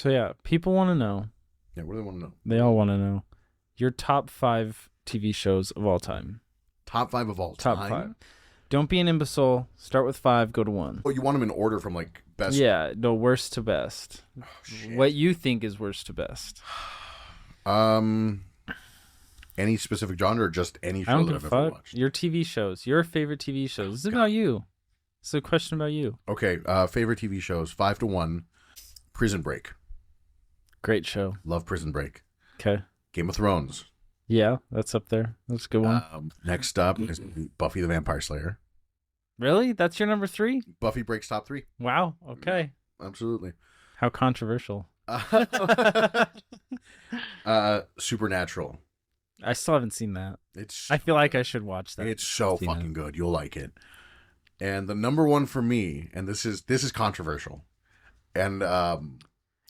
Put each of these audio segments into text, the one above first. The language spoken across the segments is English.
So yeah, people want to know. Yeah, what do they want to know? They all want to know your top 5 TV shows of all time. Top 5 of all Top time? 5. Don't be an imbecile. Start with 5, go to 1. Oh, you want them in order from like best? Yeah, no, worst to best. Oh, shit. What you think is worst to best. Any specific genre or just any I show don't that give I've a ever fuck. watched? Your TV shows. Your favorite TV shows. This is about you. It's a question about you. Okay, favorite TV shows, 5 to 1. Prison Break. Great show. Love Prison Break. Okay. Game of Thrones. Yeah, that's up there. That's a good one. Next up is Buffy the Vampire Slayer. Really? That's your number 3? Buffy breaks top 3. Wow. Okay. Absolutely. How controversial. Supernatural. I still haven't seen that. It's I feel like I should watch that. It's so fucking good. You'll like it. And the number 1 for me, and this is controversial. And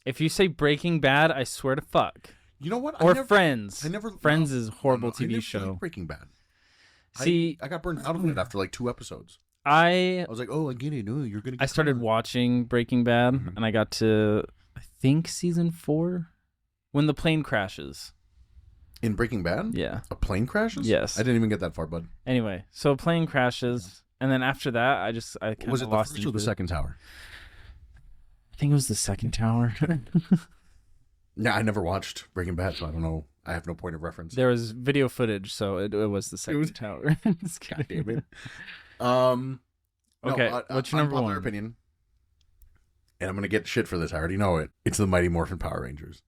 if you say Breaking Bad, I swear to fuck. you know what? Or Friends. Friends no, is a horrible I TV never show. liked Breaking Bad. See, I got burned out of it after like 2 episodes. I was like, oh, I get it. No, you're gonna. I started watching Breaking Bad, Mhm. and I got to, I think, season 4, when the plane crashes. In Breaking Bad. Yeah. A plane crashes. Yes. I didn't even get that far, bud. Anyway, so a plane crashes, and then after that, I kind Was of it the lost first or the second tower? I think it was the second tower. Yeah, I never watched Breaking Bad, so I don't know. I have no point of reference. There was video footage, so it was the second tower. God damn it. Okay, what's your number unpopular 1? opinion? And I'm gonna get shit for this. I already know it. It's the Mighty Morphin Power Rangers.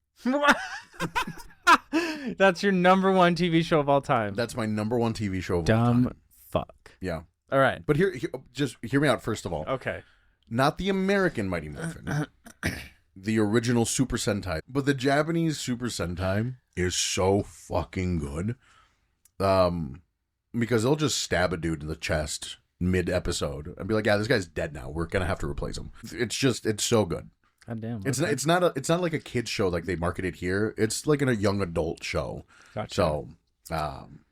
That's your number 1 TV show of all time. That's my number 1 TV show of all Dumb time. fuck. Yeah. All right. But just hear me out first of all. Okay. Not the American Mighty Morphin. The original Super Sentai. But the Japanese Super Sentai is so fucking good. Because they'll just stab a dude in the chest mid-episode and be like, yeah, this guy's dead now. We're gonna have to replace him. It's so good. God damn. It's okay. not like a kid's show like they market it here. It's like a young adult show. Gotcha. So,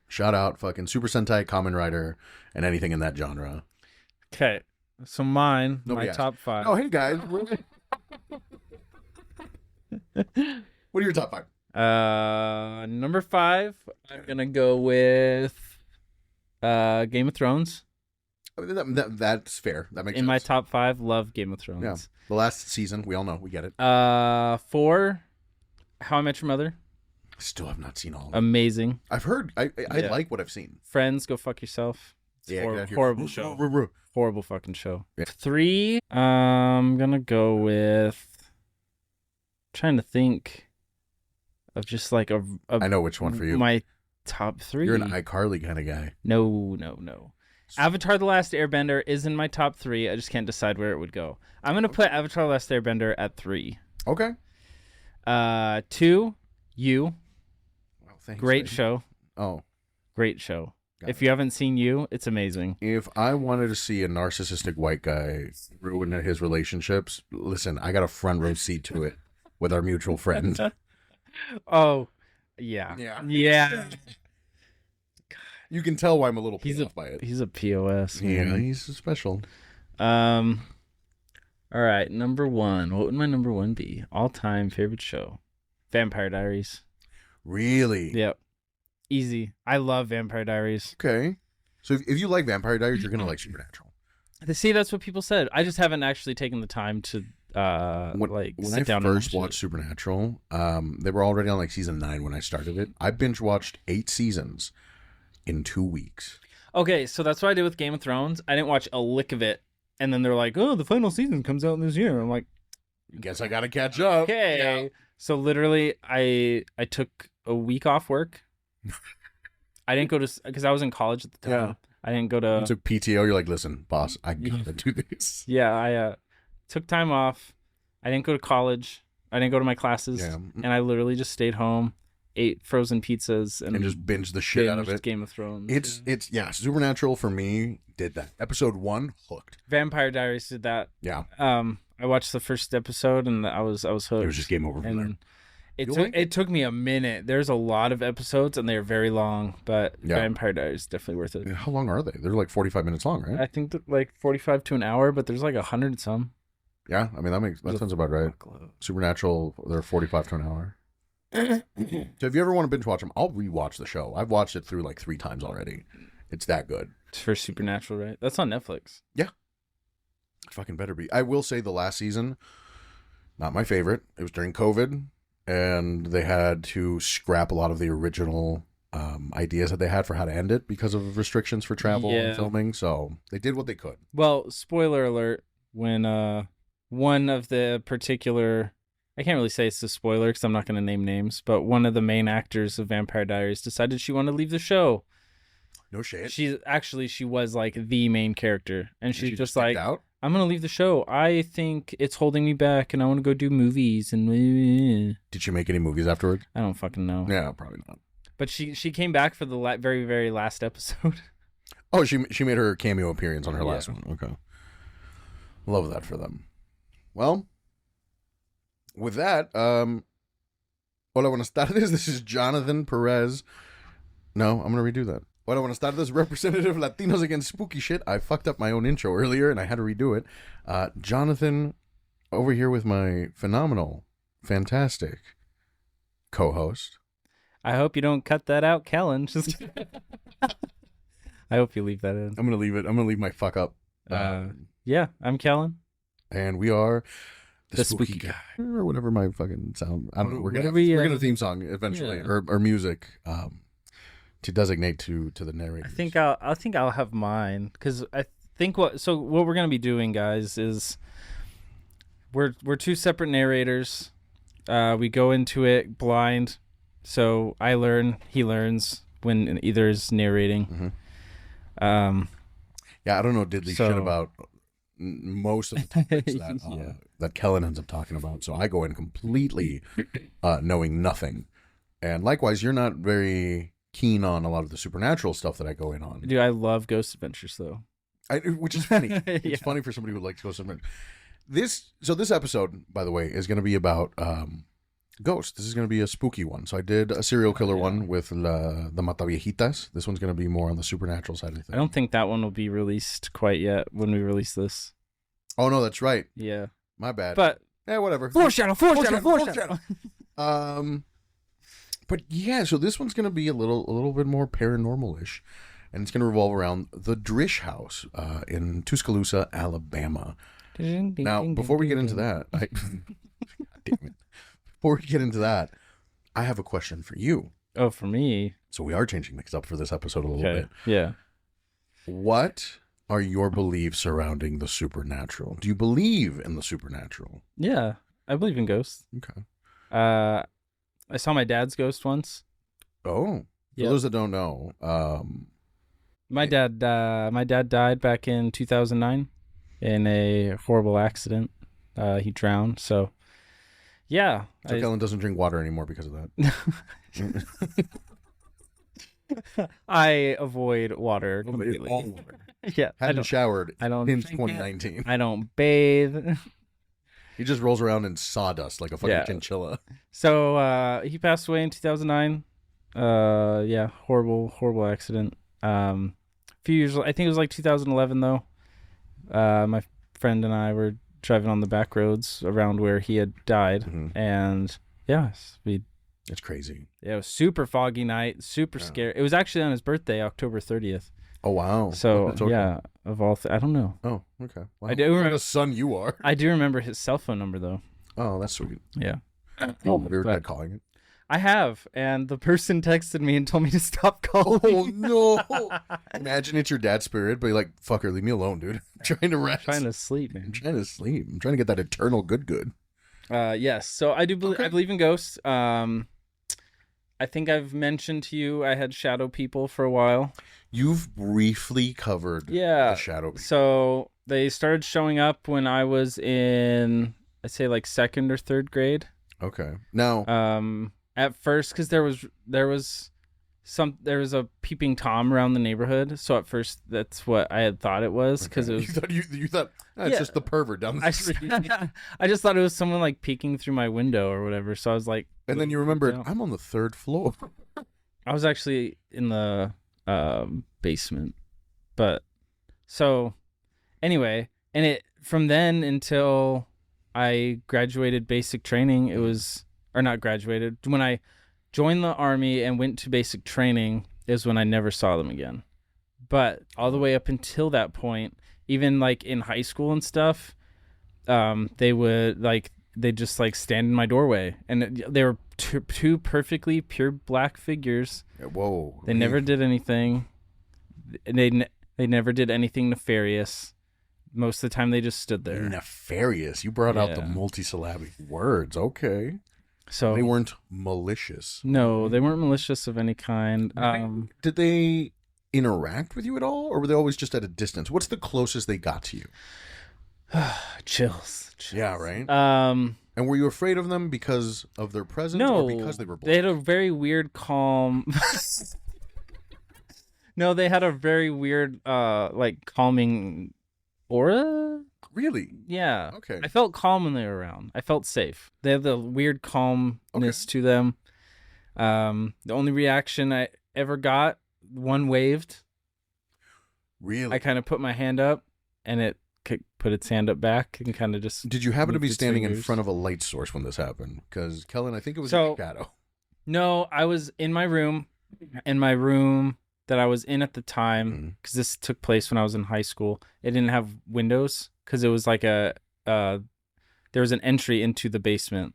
shout out fucking Super Sentai, Kamen Rider, and anything in that genre. Okay. So mine, Nobody my asked. top 5. Oh, hey guys. What are your top 5? Number 5, I'm gonna go with Game of Thrones. That's fair. That makes In sense. my top 5, love Game of Thrones. Yeah. The last season, we all know. We get it. 4, How I Met Your Mother. Still have not seen all of it. Amazing. I've heard. I Yeah. like what I've seen. Friends, go fuck yourself. It's Yeah, get out here. horrible show. Horrible fucking show. 3, I'm gonna go with. Trying to think of just like a I know which one for you. My top 3. You're an iCarly kind of guy. No. Avatar: The Last Airbender is in my top 3. I just can't decide where it would go. I'm gonna put Avatar: The Last Airbender at 3. Okay. 2, You. Well, thanks. Great man. show. Oh. Great show. Got If you haven't seen You, it's amazing. If I wanted to see a narcissistic white guy ruin his relationships, listen, I got a front row seat to it with our mutual friend. Oh, yeah. Yeah. You can tell why I'm a little He's pissed off by it. He's a POS. Yeah, man. he's special. All right, number 1. What would my number 1 be? All-time favorite show. Vampire Diaries. Really? Yep. Easy. I love Vampire Diaries. Okay. So if you like Vampire Diaries, you're going to like Supernatural. See, that's what people said. I just haven't actually taken the time to When sit I down first and watched Supernatural, they were already on like season 9 when I started it. I binge watched 8 seasons in 2 weeks. Okay, so that's what I did with Game of Thrones. I didn't watch a lick of it, and then they're like, "Oh, the final season comes out this year." I'm like, Guess I got to catch up. "Okay." Yeah. So literally, I took a week off work. I didn't go to because I was in college at the time. Yeah. I didn't go You to. took PTO. You're like, listen, boss, I got to do this. Yeah, I took time off. I didn't go to college. I didn't go to my classes, Yeah. and I literally just stayed home, ate frozen pizzas, and just binge the shit out of binged it. Game of Thrones. It's Supernatural for me did that. Episode 1 hooked. Vampire Diaries did that. Yeah. I watched the first episode and I was hooked. It was just game over from there. And You'll like it took me a minute. There's a lot of episodes and they're very long, but Yeah. Vampire Diaries is definitely worth it. How long are they? They're like 45 minutes long, right? I think that like 45 to an hour, but there's like 100 some. Yeah, I mean that sounds about right. Supernatural, they're 45 to an hour. So if you ever want to binge watch them, I'll rewatch the show. I've watched it through like 3 times already. It's that good. It's for Supernatural, right? That's on Netflix. Yeah. It fucking better be. I will say the last season, not my favorite. It was during COVID, and they had to scrap a lot of the original ideas that they had for how to end it because of restrictions for travel and filming. So they did what they could. Well, spoiler alert, when one of the particular, I can't really say it's a spoiler because I'm not going to name names, but one of the main actors of Vampire Diaries decided she wanted to leave the show. No shit. She was like the main character, and she's just like, out? I'm going to leave the show. I think it's holding me back, and I want to go do movies. And did she make any movies afterwards? I don't fucking know. Yeah, probably not. But she came back for the very, very last episode. Oh, she made her cameo appearance on her last one. Okay. Love that for them. Well, with that, hola, buenas tardes. This is Jonathan Perez. No, I'm going to redo that. Hola, buenas tardes. Representative Latinos Against Spooky Shit. I fucked up my own intro earlier, and I had to redo it. Jonathan, over here with my phenomenal, fantastic co-host. I hope you don't cut that out, Kellen. I hope you leave that in. I'm going to leave it. I'm going to leave my fuck up. Yeah, I'm Kellen. And we are the spooky guy. Or whatever my fucking sound. I don't know. We're going to theme song eventually, or music to designate to the narrator. I think I'll have mine, because I think what we're going to be doing, guys, is we're 2 separate narrators. We go into it blind. So I learn, he learns when either is narrating. Mm-hmm. Yeah, I don't know diddly shit about most of the topics that Kellen ends up talking about. So I go in completely knowing nothing. And likewise, you're not very keen on a lot of the supernatural stuff that I go in on. Dude, I love Ghost Adventures, though. Which is funny. It's funny for somebody who likes Ghost Adventures. This episode, by the way, is going to be about ghosts. This is going to be a spooky one. So I did a serial killer one with the Mataviejitas. This one's going to be more on the supernatural side of things. I don't think that one will be released quite yet when we release this. Oh, no, that's right. Yeah. My bad. But whatever. Foreshadow. But yeah, so this one's going to be a little bit more paranormal-ish. And it's going to revolve around the Drish House in Tuscaloosa, Alabama. Now, before we get into that, God damn it. Before we get into that, I have a question for you. Oh, for me? So we are changing things up for this episode a little bit. Yeah. What are your beliefs surrounding the supernatural? Do you believe in the supernatural? Yeah, I believe in ghosts. Okay. I saw my dad's ghost once. Oh. For those that don't know, my dad died back in 2009 in a horrible accident. He drowned, so... Yeah. So Kellen doesn't drink water anymore because of that. I avoid water completely. All water. Yeah. Hadn't showered since 2019. I don't bathe. He just rolls around in sawdust like a fucking chinchilla. So he passed away in 2009. Horrible accident. A few years, I think it was like 2011 though. My friend and I were driving on the back roads around where he had died, and it's crazy. Yeah, it was super foggy night, super scary. It was actually on his birthday, October 30th. Oh wow! So of all, I don't know. Oh, okay. Wow. I do remember. What a son you are. I do remember his cell phone number though. Oh, that's sweet. Yeah. Have you ever tried calling it? I have, and the person texted me and told me to stop calling. Oh no! Imagine it's your dad's spirit, but you're like, "Fucker, leave me alone, dude. I'm trying to rest. I'm trying to sleep, man. I'm trying to sleep. I'm trying to get that eternal good." Yes. So I do believe. Okay. I believe in ghosts. I think I've mentioned to you I had shadow people for a while. You've briefly covered the shadow people. So they started showing up when I was in, I'd say like 2nd or 3rd grade. Okay. Now, at first, because there was a peeping Tom around the neighborhood. So at first, that's what I had thought it was, because it was. You thought it's just the pervert down the street. I just thought it was someone like peeking through my window or whatever. So I was like, and then you remembered, I'm on the 3rd floor. I was actually in the basement, but so anyway, and it from then until I graduated basic training, it was, or not graduated, when I joined the Army and went to basic training is when I never saw them again. But all the way up until that point, even like in high school and stuff, they would like, they just like stand in my doorway, and they were two perfectly pure black figures. Whoa. They never did anything. They never did anything nefarious. Most of the time they just stood there. Nefarious. You brought out the multisyllabic words. Okay. So they weren't malicious. No, they weren't malicious of any kind. Did they interact with you at all, or were they always just at a distance? What's the closest they got to you? Chills. Yeah, right? And were you afraid of them because of their presence, no, or because they were black? They had a very weird calm... No, they had a very weird, like, calming aura? Really? Yeah. Okay. I felt calm when they were around. I felt safe. They had the weird calmness to them. The only reaction I ever got, one waved. Really? I kind of put my hand up, and it put its hand up back and kind of just... Did you happen to be standing in front of a light source when this happened? Because, Kellen, I think it was a shadow. No, I was in my room, that I was in at the time, because this took place when I was in high school. It didn't have windows, because it was like there was an entry into the basement.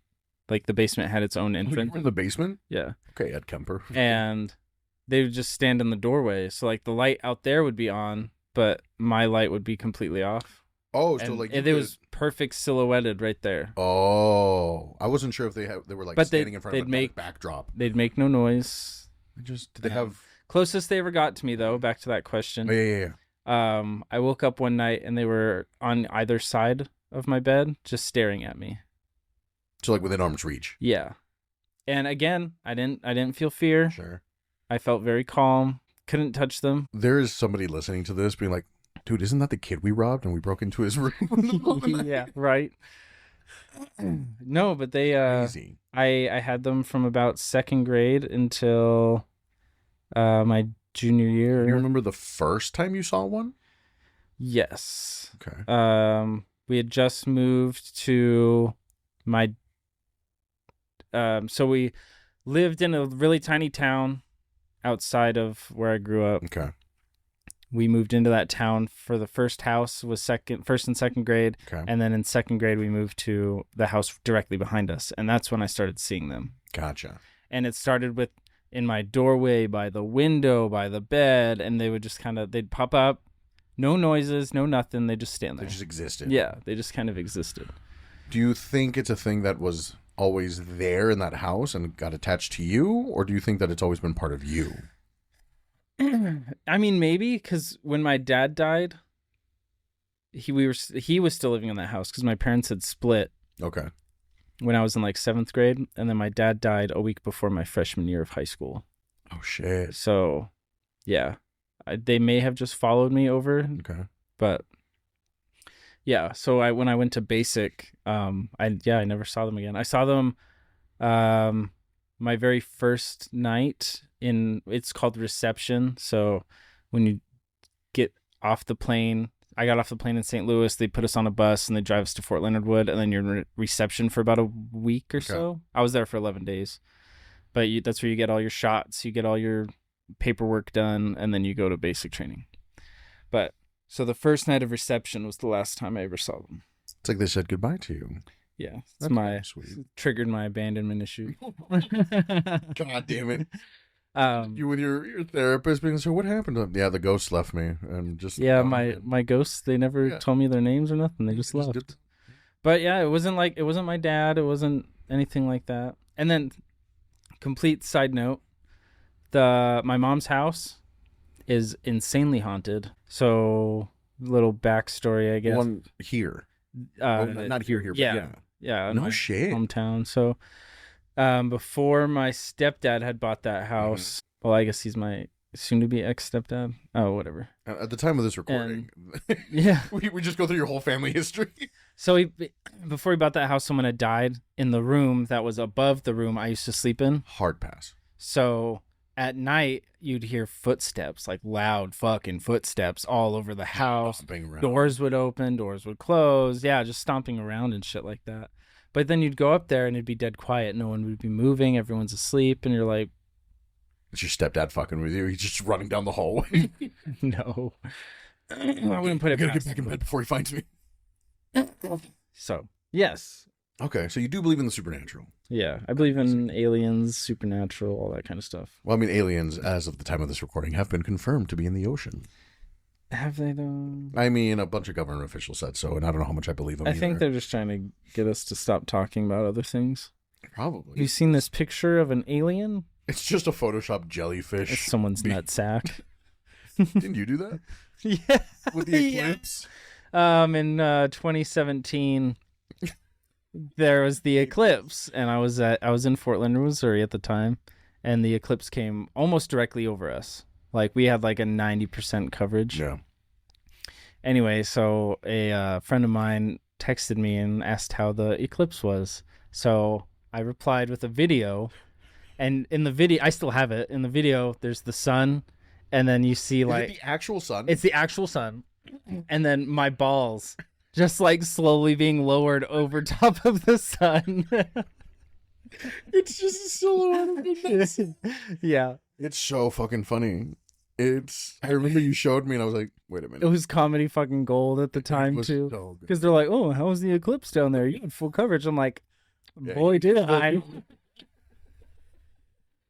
Like the basement had its own entrance. You were in the basement? Yeah. Okay, Ed Kemper. And they would just stand in the doorway. So like the light out there would be on, but my light would be completely off. Oh, so like it was perfect silhouetted right there. Oh, I wasn't sure if they were like standing in front of a backdrop. They'd make no noise. Did they have... Closest they ever got to me, though, back to that question. Oh, yeah. I woke up one night and they were on either side of my bed, just staring at me. So like within arm's reach. Yeah. And again, I didn't feel fear. Sure. I felt very calm. Couldn't touch them. There is somebody listening to this being like, dude, isn't that the kid we robbed and we broke into his room? Yeah, right. No, but they Crazy. I had them from about second grade until my junior year. Do you remember the first time you saw one? Yes. Okay. We had just moved to my so we lived in a really tiny town outside of where I grew up. Okay. We moved into that town for the first house was first and second grade. Okay. And then in second grade we moved to the house directly behind us, and that's when I started seeing them. Gotcha. And it started with in my doorway, by the window, by the bed, and they would just they'd pop up, no noises, no nothing. They just stand there. They just existed. Yeah, they just kind of existed. Do you think it's a thing that was always there in that house and got attached to you, or do you think that it's always been part of you? I mean, maybe, because when my dad died, he was still living in that house because my parents had split. Okay. When I was in like 7th grade, and then my dad died a week before my freshman year of high school. Oh shit. So, yeah, they may have just followed me over. Okay. But yeah, so when I went to basic, I never saw them again. I saw them my very first night it's called reception. So when you get off the plane, I got off the plane in St. Louis. They put us on a bus and they drive us to Fort Leonard Wood, and then you're in reception for about a week or so. I was there for 11 days. But that's where you get all your shots, you get all your paperwork done, and then you go to basic training. But so the first night of reception was the last time I ever saw them. It's like they said goodbye to you. Yeah, it's sweet. Triggered my abandonment issue. God damn it. You and your therapist being so, what happened to them? Yeah, the ghosts left me and just my ghosts, they never told me their names or nothing. They just left. But yeah, it wasn't my dad. It wasn't anything like that. And then, complete side note, my mom's house is insanely haunted. So, little backstory, I guess. One here. Not here, but yeah. Yeah. No shit. Hometown. So, before my stepdad had bought that house, well, I guess he's my soon-to-be ex-stepdad. Oh, whatever. At the time of this recording, yeah, we just go through your whole family history. So before he bought that house, someone had died in the room that was above the room I used to sleep in. Hard pass. So at night you'd hear footsteps, like loud fucking footsteps all over the house. Doors would open, doors would close. Yeah, just stomping around and shit like that. But then you'd go up there and it'd be dead quiet. No one would be moving. Everyone's asleep. And you're like, it's your stepdad fucking with you. He's just running down the hallway. No. I wouldn't put it I gotta get back in bed before he finds me. So, yes. Okay, so you do believe in the supernatural. Yeah, I believe in aliens, supernatural, all that kind of stuff. Well, I mean, aliens, as of the time of this recording, have been confirmed to be in the ocean. Have they, though? I mean, a bunch of government officials said so, and I don't know how much I believe them I either. think they're just trying to get us to stop talking about other things. Probably. Have you seen this picture of an alien? It's just a Photoshop jellyfish. It's someone's nutsack. Didn't you do that? Yeah. With the eclipse? In 2017, there was the eclipse, and I was in Fort Lauderdale, Missouri at the time, and the eclipse came almost directly over us. Like, we had like a 90% coverage. Yeah. Anyway, so a friend of mine texted me and asked how the eclipse was. So I replied with a video, and in the video, I still have it. In the video, there's the sun, and then you see like the actual sun. It's the actual sun, and then my balls just like slowly being lowered over top of the sun. It's just a silhouette of it. Yeah, it's so fucking funny. I remember you showed me, and I was like, wait a minute. It was comedy fucking gold at the time too, because they're like, "Oh, how was the eclipse down there? You had full coverage." I'm like, "Boy, did I."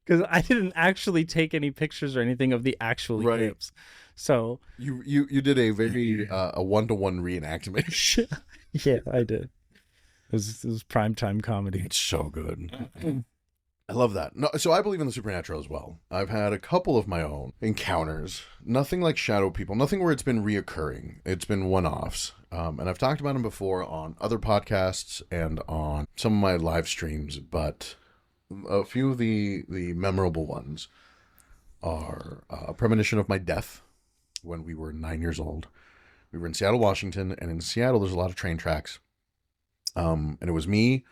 Because I didn't actually take any pictures or anything of the actual eclipse. So you did a very a 1-to-1 reenactment. Yeah, I did. It was primetime comedy. It's so good. I love that. No, so I believe in the supernatural as well. I've had a couple of my own encounters. Nothing like shadow people. Nothing where it's been reoccurring. It's been one-offs. And I've talked about them before on other podcasts and on some of my live streams, but a few of the memorable ones are a premonition of my death when we were 9 years old. We were in Seattle, Washington, and in Seattle there's a lot of train tracks. And it was me,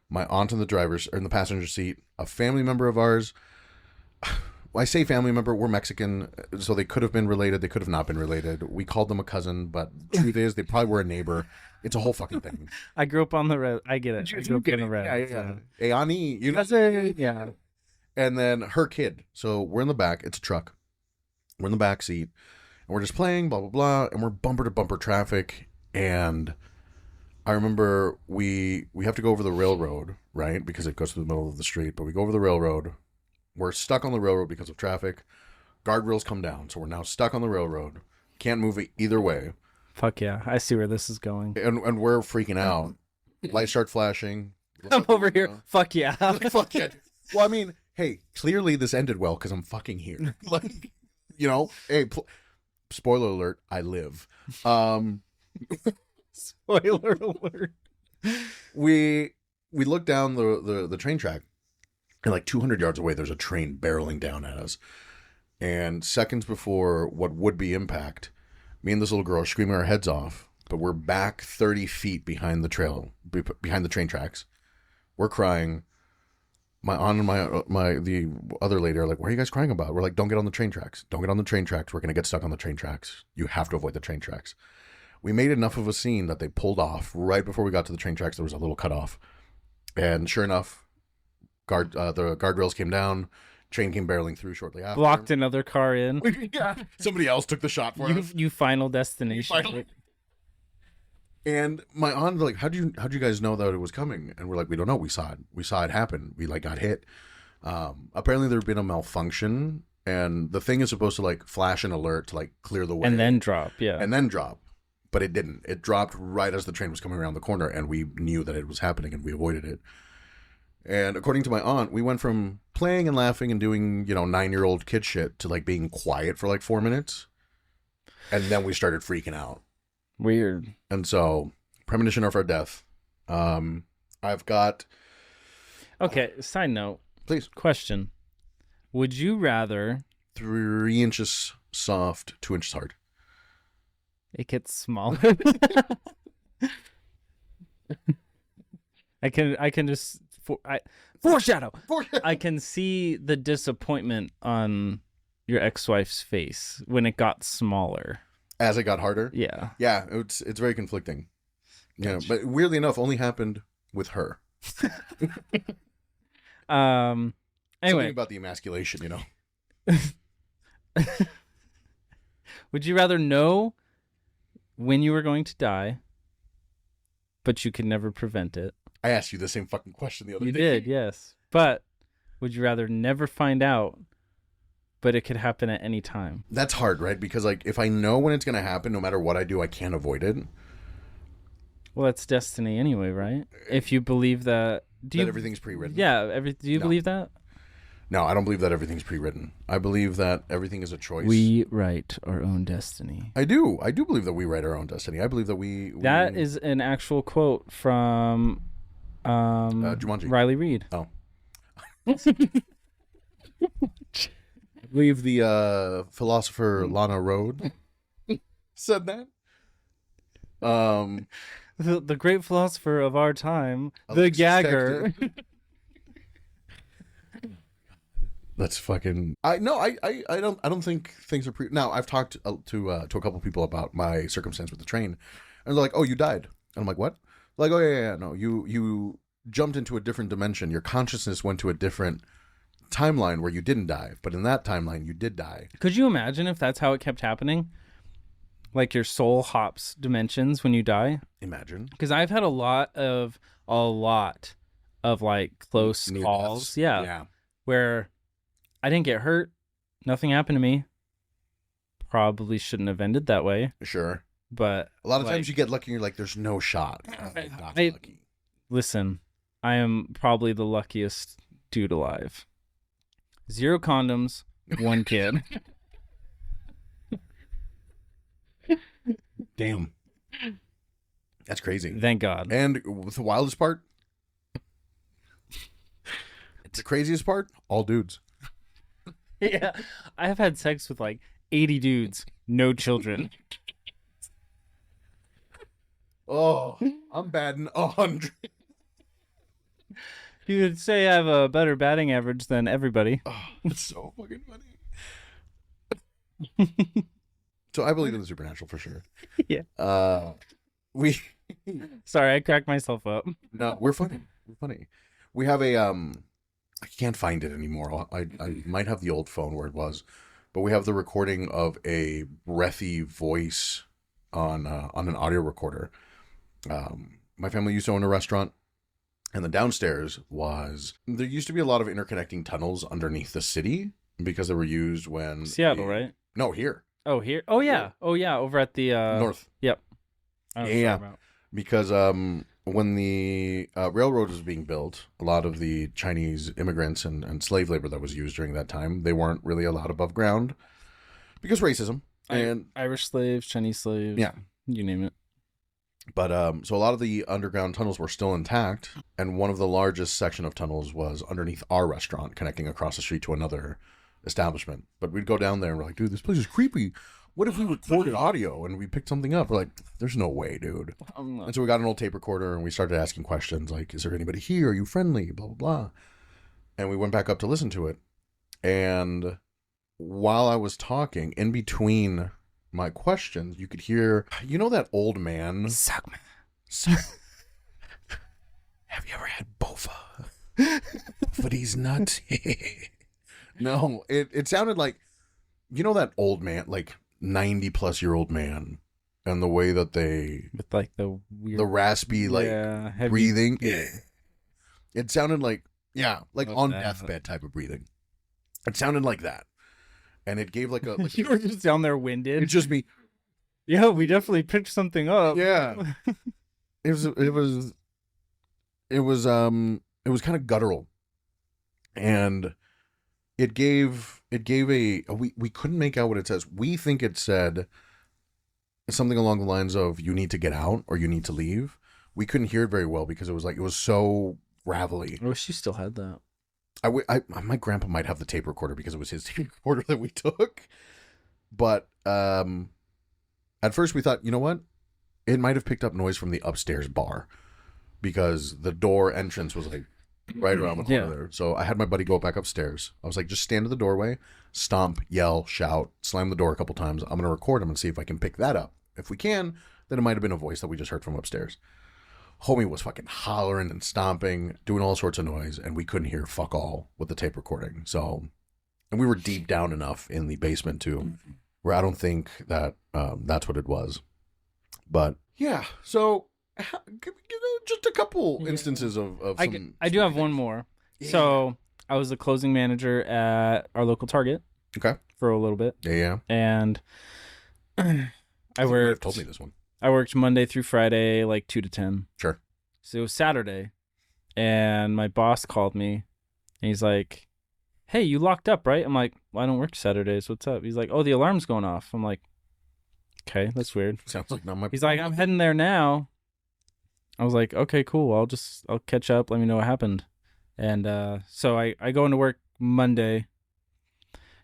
my aunt in the passenger seat, a family member of ours. I say family member, we're Mexican, so they could have been related, they could have not been related. We called them a cousin, but truth is, they probably were a neighbor. It's a whole fucking thing. I grew up on the red. I get it. I grew up on the red. Yeah. Hey, Ani, you know? Yeah. And then her kid. So we're in the back. It's a truck. We're in the back seat, and we're just playing, blah, blah, blah, and we're bumper to bumper traffic. And I remember we have to go over the railroad, right? Because it goes through the middle of the street. But we go over the railroad. We're stuck on the railroad because of traffic. Guardrails come down, so we're now stuck on the railroad. Can't move it either way. Fuck yeah. I see where this is going. And we're freaking out. Lights start flashing. I'm over here. Fuck yeah. Fuck yeah. Well, I mean, hey, clearly this ended well because I'm fucking here. Like, you know, hey, spoiler alert, I live. Spoiler alert. We look down the train track, and like 200 yards away, there's a train barreling down at us. And seconds before what would be impact, me and this little girl are screaming our heads off, but we're back 30 feet behind the train tracks. We're crying. My aunt and the other lady are like, "What are you guys crying about?" We're like, "Don't get on the train tracks. Don't get on the train tracks. We're going to get stuck on the train tracks. You have to avoid the train tracks." We made enough of a scene that they pulled off right before we got to the train tracks. There was a little cutoff. And sure enough, the guardrails came down. Train came barreling through shortly after. Blocked another car in. Yeah. Somebody else took the shot for us. You final destination. And my aunt was like, how'd you guys know that it was coming? And we're like, we don't know. We saw it. We saw it happen. We like got hit. Apparently there had been a malfunction, and the thing is supposed to like flash an alert to like clear the way. And then drop, yeah. And then drop. But it didn't. It dropped right as the train was coming around the corner, and we knew that it was happening, and we avoided it. And according to my aunt, we went from playing and laughing and doing, 9-year-old kid shit to like being quiet for like 4 minutes. And then we started freaking out. Weird. And so, premonition of our death. I've got... Okay, side note. Please. Question. Would you rather... 3 inches soft, 2 inches hard. It gets smaller. I can just foreshadow. I can see the disappointment on your ex-wife's face when it got smaller. As it got harder? Yeah. Yeah, it's very conflicting. Yeah, but weirdly enough, only happened with her. Anyway. Something about the emasculation, you know? Would you rather know when you were going to die, but you could never prevent it? I asked you the same fucking question the other day. You did, yes. But would you rather never find out, but it could happen at any time? That's hard, right? Because, like, if I know when it's going to happen, no matter what I do, I can't avoid it. Well, that's destiny anyway, right? If you believe that... everything's pre-written? Yeah. Do you believe that? No, I don't believe that everything's pre-written. I believe that everything is a choice. We write our own destiny. I do believe that we write our own destiny. I believe that we... That is an actual quote from Jumanji. Riley Reid. Oh. I believe the philosopher Lana Rhoade said that. The great philosopher of our time, the Gagger. That's fucking. I don't think things are Now I've talked to a couple people about my circumstance with the train, and they're like, "Oh, you died," and I'm like, "What?" Like, "Oh yeah, no, you jumped into a different dimension. Your consciousness went to a different timeline where you didn't die, but in that timeline you did die." Could you imagine if that's how it kept happening? Like your soul hops dimensions when you die? Imagine. Because I've had a lot of like close Near calls. deaths. Yeah. Where I didn't get hurt. Nothing happened to me. Probably shouldn't have ended that way. Sure. But a lot of times you get lucky and you're like, there's no shot. Lucky. Listen, I am probably the luckiest dude alive. 0 condoms, 1 kid. Damn. That's crazy. Thank God. And the wildest part, the craziest part, all dudes. Yeah. I have had sex with like 80 dudes, no children. Oh, I'm batting 100. You could say I have a better batting average than everybody. Oh, that's so fucking funny. So I believe in the supernatural for sure. Yeah. Sorry, I cracked myself up. No, we're funny. We're funny. We have a I can't find it anymore. I might have the old phone where it was, but we have the recording of a breathy voice on an audio recorder. My family used to own a restaurant, and the downstairs there used to be a lot of interconnecting tunnels underneath the city because they were used when Seattle, right? No, here. Oh, here. Oh yeah. Oh yeah. Over at the north. Yep. Yeah. Because when the railroad was being built, a lot of the Chinese immigrants and slave labor that was used during that time, they weren't really allowed above ground because racism and Irish slaves, Chinese slaves. Yeah, you name it. But so a lot of the underground tunnels were still intact, and one of the largest section of tunnels was underneath our restaurant, connecting across the street to another establishment. But we'd go down there and we're like, dude, this place is creepy. What if we recorded audio and we picked something up? We're like, there's no way, dude. And so we got an old tape recorder and we started asking questions like, is there anybody here? Are you friendly? Blah, blah, blah. And we went back up to listen to it. And while I was talking, in between my questions, you could hear, you know that old man? Suck me. Have you ever had bofa? But he's nuts. No, it sounded like, you know that old man, like 90-plus-year-old man, and the way that they with like the weird, the raspy like breathing. Yeah, it sounded like like on deathbed type of breathing. It sounded like that, and it gave like a you were just down there winded. It's just me. Yeah, we definitely picked something up. Yeah, it was kind of guttural, and it gave we couldn't make out what it says. We think it said something along the lines of "you need to get out" or "you need to leave." We couldn't hear it very well because it was so gravelly. I wish you still had that. My grandpa might have the tape recorder because it was his tape recorder that we took. But at first we thought, you know what? It might have picked up noise from the upstairs bar because the door entrance was like right around the corner there. So I had my buddy go back upstairs. I was like, just stand at the doorway, stomp, yell, shout, slam the door a couple times. I'm going to record him and see if I can pick that up. If we can, then it might have been a voice that we just heard from upstairs. Homie was fucking hollering and stomping, doing all sorts of noise, and we couldn't hear fuck all with the tape recording. So, and we were deep down enough in the basement too, where I don't think that that's what it was. But yeah, so just a couple instances of some. I do have one more. Yeah. So I was the closing manager at our local Target. Okay. For a little bit. Yeah. And I worked. You have told me this one. I worked Monday through Friday, like 2 to 10. Sure. So it was Saturday, and my boss called me, and he's like, "Hey, you locked up, right?" I'm like, "Well, I don't work Saturdays. What's up?" He's like, "Oh, the alarm's going off." I'm like, "Okay, that's weird." Sounds like not my. He's like, "I'm heading there now." I was like, "Okay, cool. I'll catch up. Let me know what happened." And so I go into work Monday,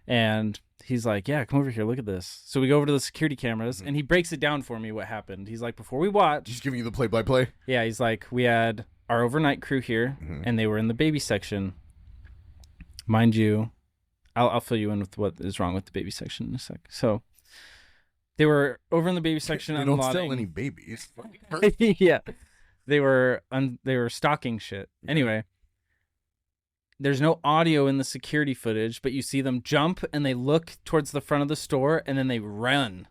and he's like, "Yeah, come over here. Look at this." So we go over to the security cameras, and he breaks it down for me what happened. He's like, "Before we watch..." Just giving you the play-by-play? Yeah, he's like, "We had our overnight crew here, and they were in the baby section. Mind you, I'll fill you in with what is wrong with the baby section in a sec." So they were over in the baby section. They don't sell any babies. Yeah, they were stocking shit. Anyway. There's no audio in the security footage, but you see them jump and they look towards the front of the store and then they run.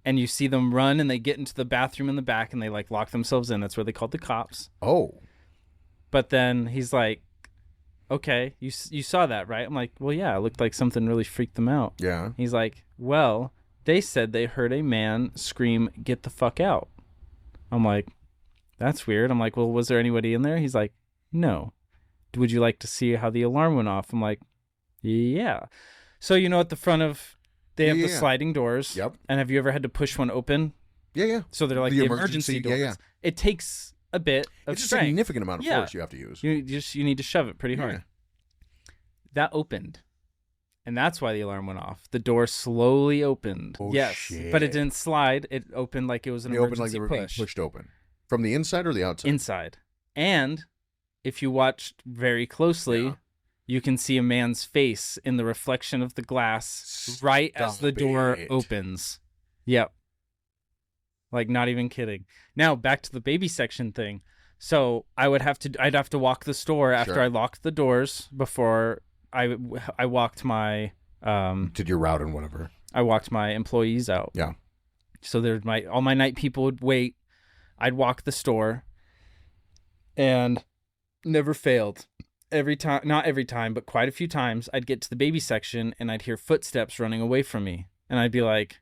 And you see them run and they get into the bathroom in the back and they like lock themselves in. That's where they called the cops. Oh. But then he's like, "Okay, you saw that, right?" I'm like, "Well, yeah, it looked like something really freaked them out." Yeah. He's like, "Well, they said they heard a man scream, 'Get the fuck out.'" I'm like, "That's weird." I'm like, "Well, was there anybody in there?" He's like, "No. Would you like to see how the alarm went off?" I'm like, "Yeah." So, at the front of, they have the sliding doors. Yep. And have you ever had to push one open? Yeah. So they're like the emergency doors. Yeah. It takes a bit of it's strength. A significant amount of force you have to use. You need to shove it pretty hard. Yeah. That opened. And that's why the alarm went off. The door slowly opened. Oh, yes. shit. But it didn't slide. It opened like it was an emergency push. It opened like they were pushed open. From the inside or the outside? Inside. And if you watched very closely, you can see a man's face in the reflection of the glass as the door opens. Yep. Like, not even kidding. Now, back to the baby section thing. So I'd have to walk the store after I locked the doors before I walked my... did your route and whatever. I walked my employees out. Yeah. So all my night people would wait. I'd walk the store. And... never failed. Not every time, but quite a few times, I'd get to the baby section and I'd hear footsteps running away from me. And I'd be like,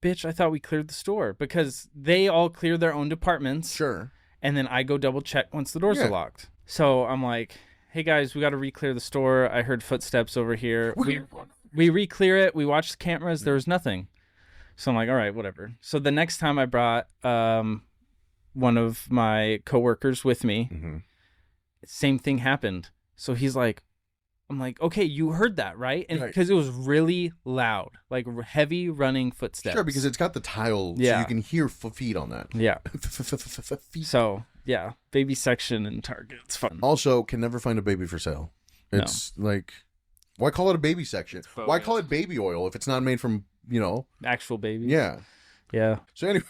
"Bitch, I thought we cleared the store." Because they all clear their own departments. Sure. And then I go double check once the doors are locked. So I'm like, "Hey guys, we got to re-clear the store. I heard footsteps over here." We re-clear it. We watch the cameras. There was nothing. So I'm like, all right, whatever. So the next time I brought one of my coworkers with me, same thing happened. So he's like, I'm like, "Okay, you heard that, right?" And because it was really loud, like heavy running footsteps. Sure, because it's got the tile, so you can hear feet on that. Yeah. So, yeah, baby section in Target. It's fun. Also, can never find a baby for sale. It's like, why call it a baby section? Why call it baby oil if it's not made from, actual babies? Yeah. Yeah. So anyway.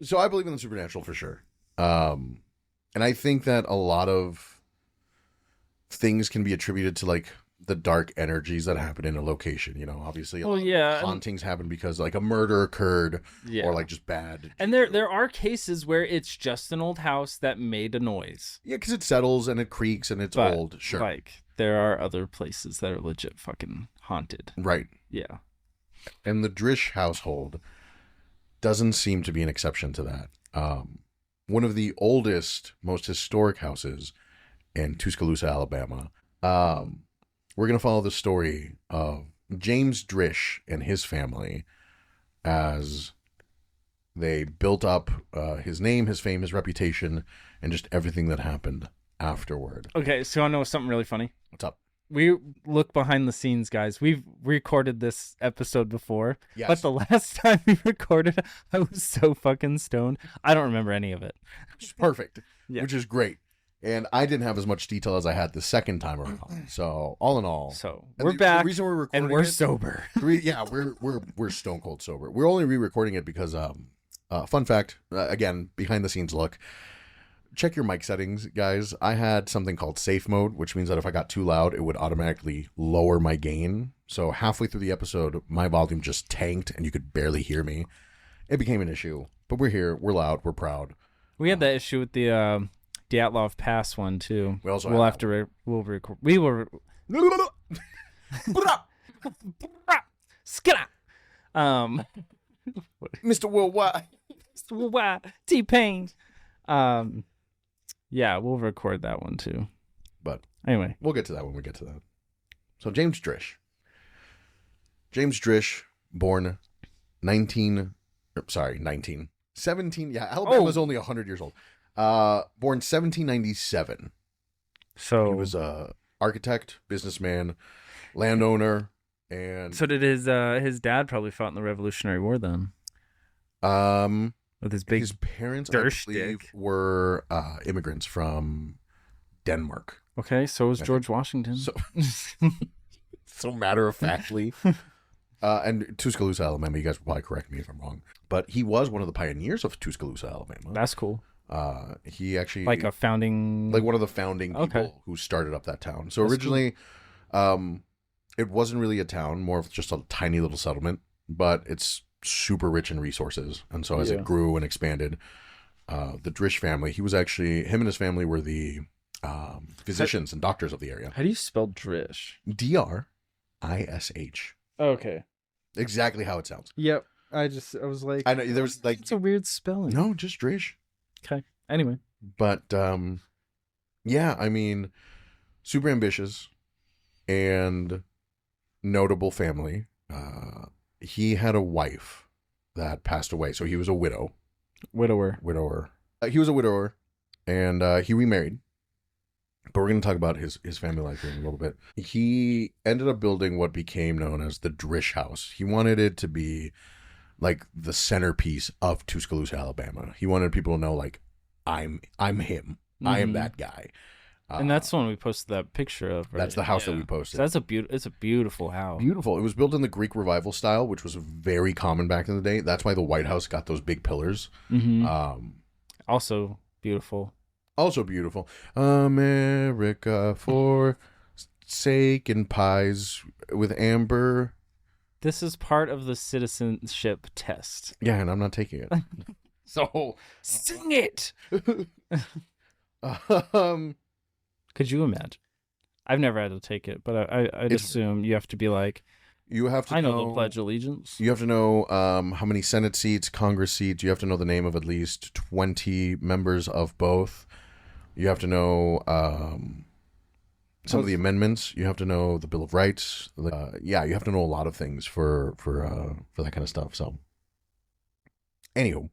So I believe in the supernatural for sure. And I think that a lot of things can be attributed to like the dark energies that happen in a location, obviously. Hauntings happen because like a murder occurred or like just bad. And there are cases where it's just an old house that made a noise. Yeah, because it settles and it creaks and it's old. Sure. Like there are other places that are legit fucking haunted. Right. Yeah. And the Drish household doesn't seem to be an exception to that. One of the oldest, most historic houses in Tuscaloosa, Alabama. We're going to follow the story of James Drish and his family as they built up his name, his fame, his reputation, and just everything that happened afterward. Okay, so I know something really funny. What's up? we look behind the scenes, guys. We've recorded this episode before, Yes. but the last time we recorded, I was so fucking stoned. I don't remember any of it. It's perfect, Yeah. which is great. And I didn't have as much detail as I had the second time around. So all in all, So and we're the back, reason we're recording and we're it, sober. we're stone cold sober. We're only re-recording it because fun fact, again, behind the scenes look. Check your mic settings, guys. I had something called safe mode, which means that if I got too loud, it would automatically lower my gain. So halfway through the episode, my volume just tanked and you could barely hear me. It became an issue, but we're here. We're loud. We're proud. We had that issue with the Dyatlov Pass one too. We also we'll have have to we'll record. We will. Skina. Mr. Worldwide. T-Pain. Yeah, we'll record that one too. But anyway, we'll get to that when we get to that. So James Drish. James Drish, born 17. Yeah, Alabama's only 100 years old. Born 1797. So he was a architect, businessman, landowner, and so did his dad probably fought in the Revolutionary War then. With his parents, I Drish believe, dick. were immigrants from Denmark. Okay, so was George Washington. So matter of factly. And Tuscaloosa, Alabama. You guys will probably correct me if I'm wrong, but he was one of the pioneers of Tuscaloosa, Alabama. That's cool. He actually Like a founding, like one of the founding people who started up that town. So originally, it wasn't really a town, more of just a tiny little settlement, but it's super rich in resources. And so as it grew and expanded, the Drish family, him and his family were the physicians and doctors of the area. How do you spell Drish? Drish. Okay. Exactly how it sounds. Yep. I was like, I know there was like it's a weird spelling. no, just Drish. Okay. Anyway. But yeah, I mean, super ambitious and notable family. He had a wife that passed away, so he was a widower. He was a widower, and he remarried. But we're going to talk about his family life here in a little bit. He ended up building what became known as the Drish House. He wanted it to be like the centerpiece of Tuscaloosa, Alabama. He wanted people to know, like, I'm him. Mm-hmm. I am that guy. And that's the one we posted that picture of, right? That's the house that we posted. So it's a beautiful house. Beautiful. It was built in the Greek Revival style, which was very common back in the day. That's why the White House got those big pillars. Mm-hmm. Also beautiful. America for forsaken pies with amber. This is part of the citizenship test. Yeah, and I'm not taking it. So sing it. Could you imagine? I've never had to take it, but I'd assume you have to be like, you have to. I know the Pledge of Allegiance. You have to know how many Senate seats, Congress seats. You have to know the name of at least 20 members of both. You have to know some of the amendments. You have to know the Bill of Rights. You have to know a lot of things for that kind of stuff. So, anywho,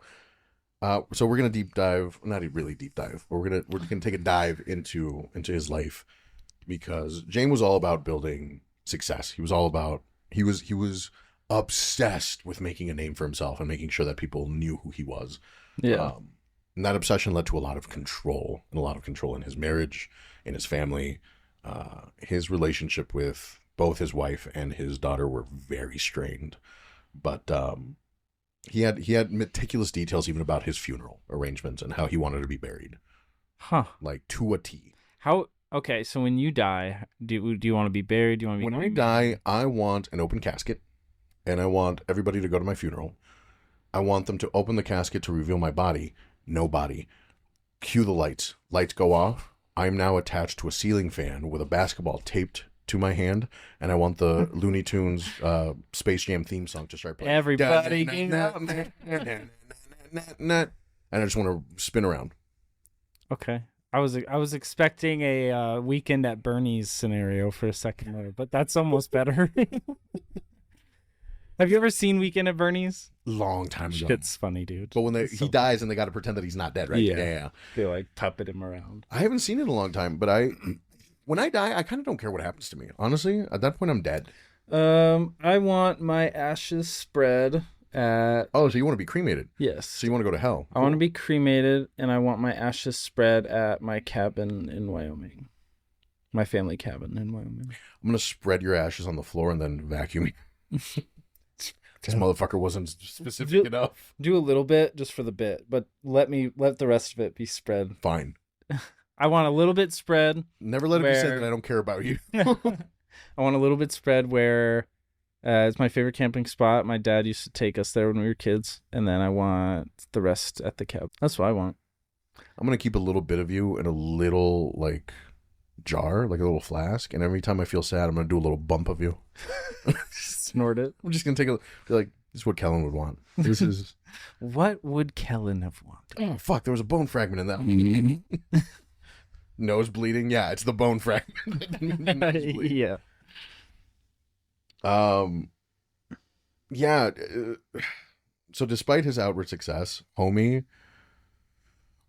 so we're gonna deep dive, not really deep dive, but we're gonna take a dive into his life, because James was all about building success. He was obsessed with making a name for himself and making sure that people knew who he was. Yeah. And that obsession led to a lot of control in his marriage, in his family. His relationship with both his wife and his daughter were very strained, but he had meticulous details even about his funeral arrangements and how he wanted to be buried. Huh. Like to a T. Okay, so when you die, do you want to be buried? Do you want to be When I die, I want an open casket, and I want everybody to go to my funeral. I want them to open the casket to reveal my body. No body. Cue the lights. Lights go off. I'm now attached to a ceiling fan with a basketball taped to my hand, and I want the Looney Tunes Space Jam theme song to start playing. Everybody and I just want to spin around. Okay. I was expecting a Weekend at Bernie's scenario for a second there, but that's almost better. Have you ever seen Weekend at Bernie's? Long time ago. It's funny, dude. But when he dies and they got to pretend that he's not dead, right? Yeah. They like puppet him around. I haven't seen it in a long time, but When I die, I kind of don't care what happens to me. Honestly, at that point, I'm dead. I want my ashes spread at... Oh, so you want to be cremated? Yes. So you want to go to hell? I want to be cremated, and I want my ashes spread at my cabin in Wyoming. My family cabin in Wyoming. I'm going to spread your ashes on the floor and then vacuum you. This motherfucker wasn't specific enough. Do a little bit just for the bit, but let the rest of it be spread. Fine. I want a little bit spread. Never let it be said that I don't care about you. I want a little bit spread where it's my favorite camping spot. My dad used to take us there when we were kids, and then I want the rest at the cabin. That's what I want. I'm going to keep a little bit of you in a little, like, jar, like a little flask, and every time I feel sad, I'm going to do a little bump of you. Snort it. I'm just going to take be like, this is what Kellen would want. This is... What would Kellen have wanted? Oh, fuck, there was a bone fragment in that. Nose bleeding? Yeah, it's the bone fragment. Yeah. Yeah. So despite his outward success, homie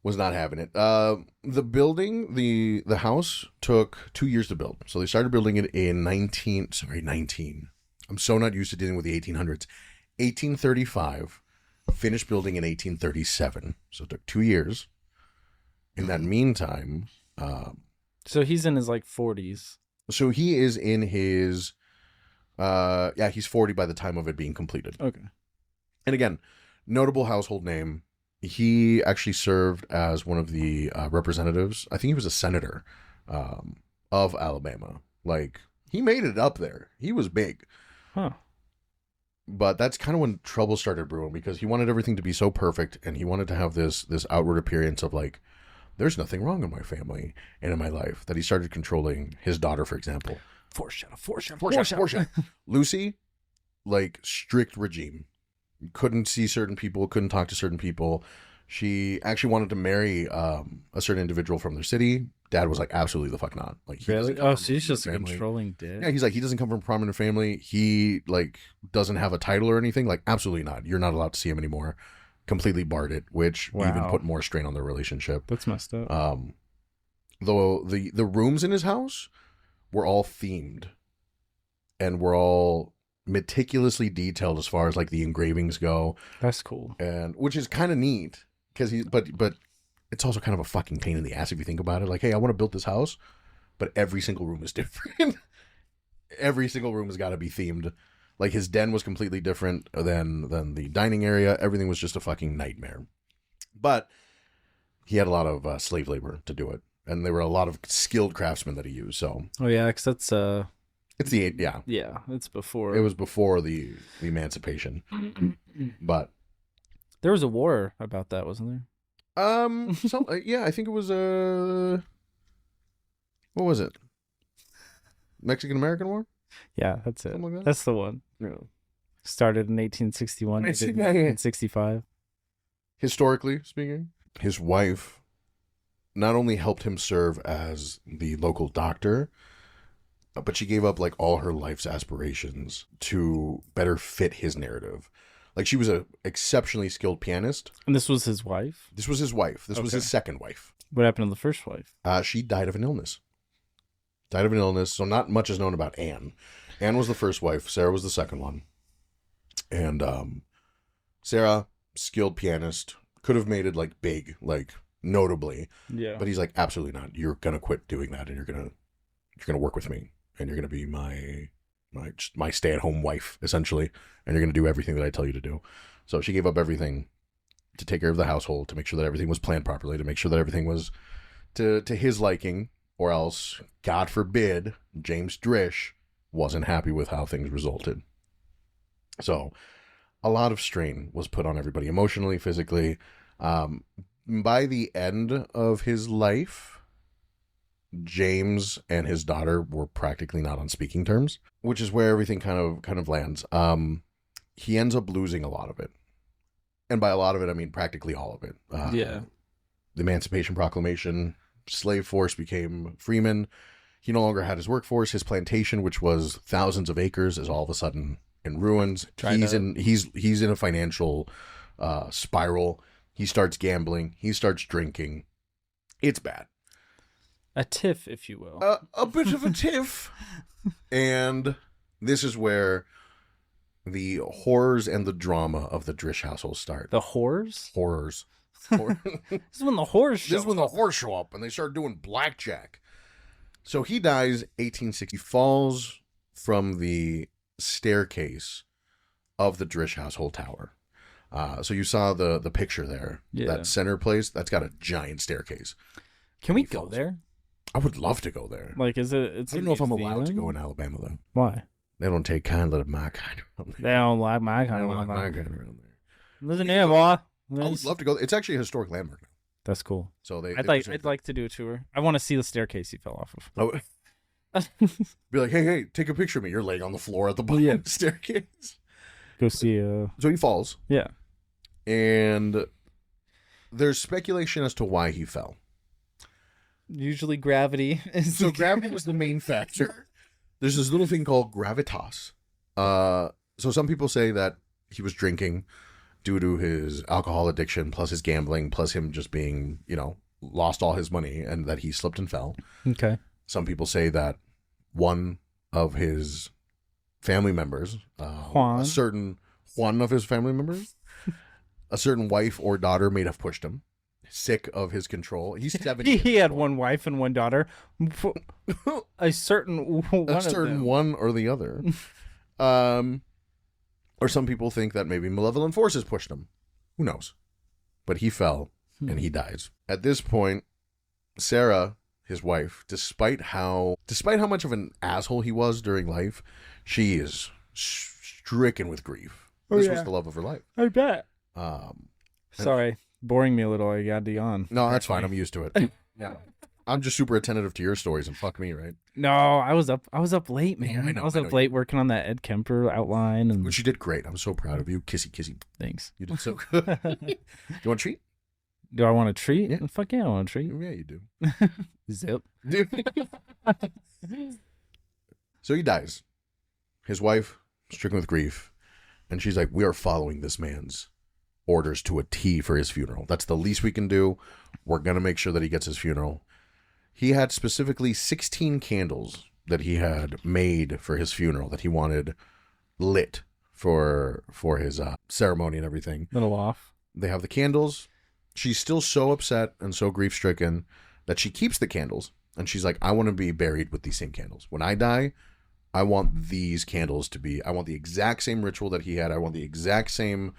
was not having it. The building, the house took 2 years to build. So they started building it in 19. I'm so not used to dealing with the 1800s. 1835, finished building in 1837. So it took 2 years. In that meantime, so he's in his like 40s. So he is in his, he's 40 by the time of it being completed. Okay. And again, notable household name. He actually served as one of the representatives. I think he was a senator of Alabama. Like, he made it up there. He was big. Huh. But that's kind of when trouble started brewing, because he wanted everything to be so perfect, and he wanted to have this outward appearance of like, there's nothing wrong in my family and in my life, that he started controlling his daughter, for example. Foreshadow. Lucy, like, strict regime. Couldn't see certain people, couldn't talk to certain people. She actually wanted to marry a certain individual from their city. Dad was like, absolutely the fuck not. Like, really? Oh, so he's just a controlling dad. Yeah, he's like, he doesn't come from a prominent family. He, like, doesn't have a title or anything. Like, absolutely not. You're not allowed to see him anymore. Completely barred it, which even put more strain on their relationship. That's messed up. Though the rooms in his house were all themed and were all meticulously detailed as far as like the engravings go. That's cool. And which is kind of neat, because but it's also kind of a fucking pain in the ass if you think about it. Like, hey, I want to build this house, but every single room is different. Every single room has got to be themed. Like, his den was completely different than the dining area. Everything was just a fucking nightmare. But he had a lot of slave labor to do it, and there were a lot of skilled craftsmen that he used. So, oh yeah, because that's it's the it's before. It was before the emancipation. But there was a war about that, wasn't there? Yeah, I think it was what was it? Mexican-American War? Yeah, that's it. Like that? That's the one. Yeah. Started in 1861. In 65. Historically speaking, his wife not only helped him serve as the local doctor, but she gave up like all her life's aspirations to better fit his narrative. Like, she was an exceptionally skilled pianist. And this was his wife? This was his wife. This was his second wife. What happened to the first wife? She died of an illness. So not much is known about Anne. Anne was the first wife. Sarah was the second one. And Sarah, skilled pianist, could have made it like big, like notably. Yeah. But he's like, absolutely not. You're gonna quit doing that, and you're gonna work with me, and you're gonna be my stay-at-home wife, essentially, and you're gonna do everything that I tell you to do. So she gave up everything to take care of the household, to make sure that everything was planned properly, to make sure that everything was to his liking, or else, God forbid, James Drish wasn't happy with how things resulted. So a lot of strain was put on everybody, emotionally, physically. By the end of his life, James and his daughter were practically not on speaking terms, which is where everything kind of lands. He ends up losing a lot of it. And by a lot of it, I mean practically all of it. The Emancipation Proclamation, slave force became freemen. He no longer had his workforce. His plantation, which was thousands of acres, is all of a sudden in ruins. He's in a financial spiral. He starts gambling. He starts drinking. It's bad. A tiff, if you will. A bit of a tiff. And this is where the horrors and the drama of the Drish household start. The whores? Horrors. This is when the whores show This is when the whores show up and they start doing blackjack. So he dies 1860. Falls from the staircase of the Drish household tower. So you saw the picture there. Yeah. That center place, that's got a giant staircase. Can we go there? I would love to go there. Like, is it? It's I don't know if I'm allowed to go in Alabama, though. Why? They don't take kindly to my kind around there. They don't like my They kind don't of like my kind around there. Listen here, boy. I would love to go. It's actually a historic landmark now. That's cool. So I'd like to do a tour. I want to see the staircase you fell off of. Oh, be like, hey, take a picture of me. You're laying on the floor at the bottom of the staircase. Go see. So he falls. Yeah. And there's speculation as to why he fell. Usually gravity is. So gravity was the main factor. There's this little thing called gravitas. So some people say that he was drinking due to his alcohol addiction, plus his gambling, plus him just being, lost all his money, and that he slipped and fell. Okay. Some people say that one of his family members, Juan. a certain one of his family members, a certain wife or daughter may have pushed him. Sick of his control. He's 70. He had one wife and one daughter. A certain one or the other. Or some people think that maybe malevolent forces pushed him. Who knows? But he fell and he dies. At this point, Sarah, his wife, despite how much of an asshole he was during life, she is stricken with grief. This was the love of her life. I bet. Sorry, boring me a little. I got you on. No, that's fine. I'm used to it. Yeah, I'm just super attentive to your stories, and fuck me, right? No, I was up late, man. I know, I was up late working on that Ed Kemper outline, and Which you did great. I'm so proud of you. Kissy, kissy. thanks. You did so good. You want a treat? Do I want a treat? Yeah. Fuck yeah, I want a treat. Yeah, you do. Zip. So he dies. His wife, stricken with grief, and she's like, we are following this man's orders to a T for his funeral. That's the least we can do. We're going to make sure that he gets his funeral. He had specifically 16 candles that he had made for his funeral that he wanted lit for his ceremony and everything. Little off. They have the candles. She's still so upset and so grief-stricken that she keeps the candles. And she's like, I want to be buried with these same candles. When I die, I want these candles to be, I want the exact same ritual that he had. I want the exact same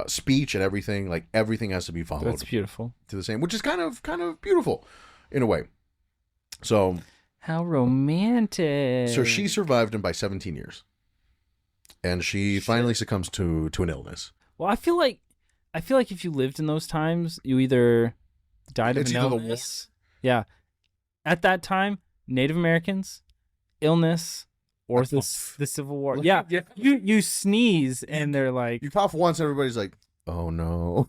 speech and everything. Like, everything has to be followed. That's beautiful. To the same, which is kind of beautiful in a way. So how romantic. So she survived him by 17 years. And she finally succumbs to an illness. Well, I feel like if you lived in those times, you either died of an illness. Yeah. At that time, Native Americans, illness, or the Civil War. Yeah. You sneeze and they're like, you cough once, everybody's like, oh no.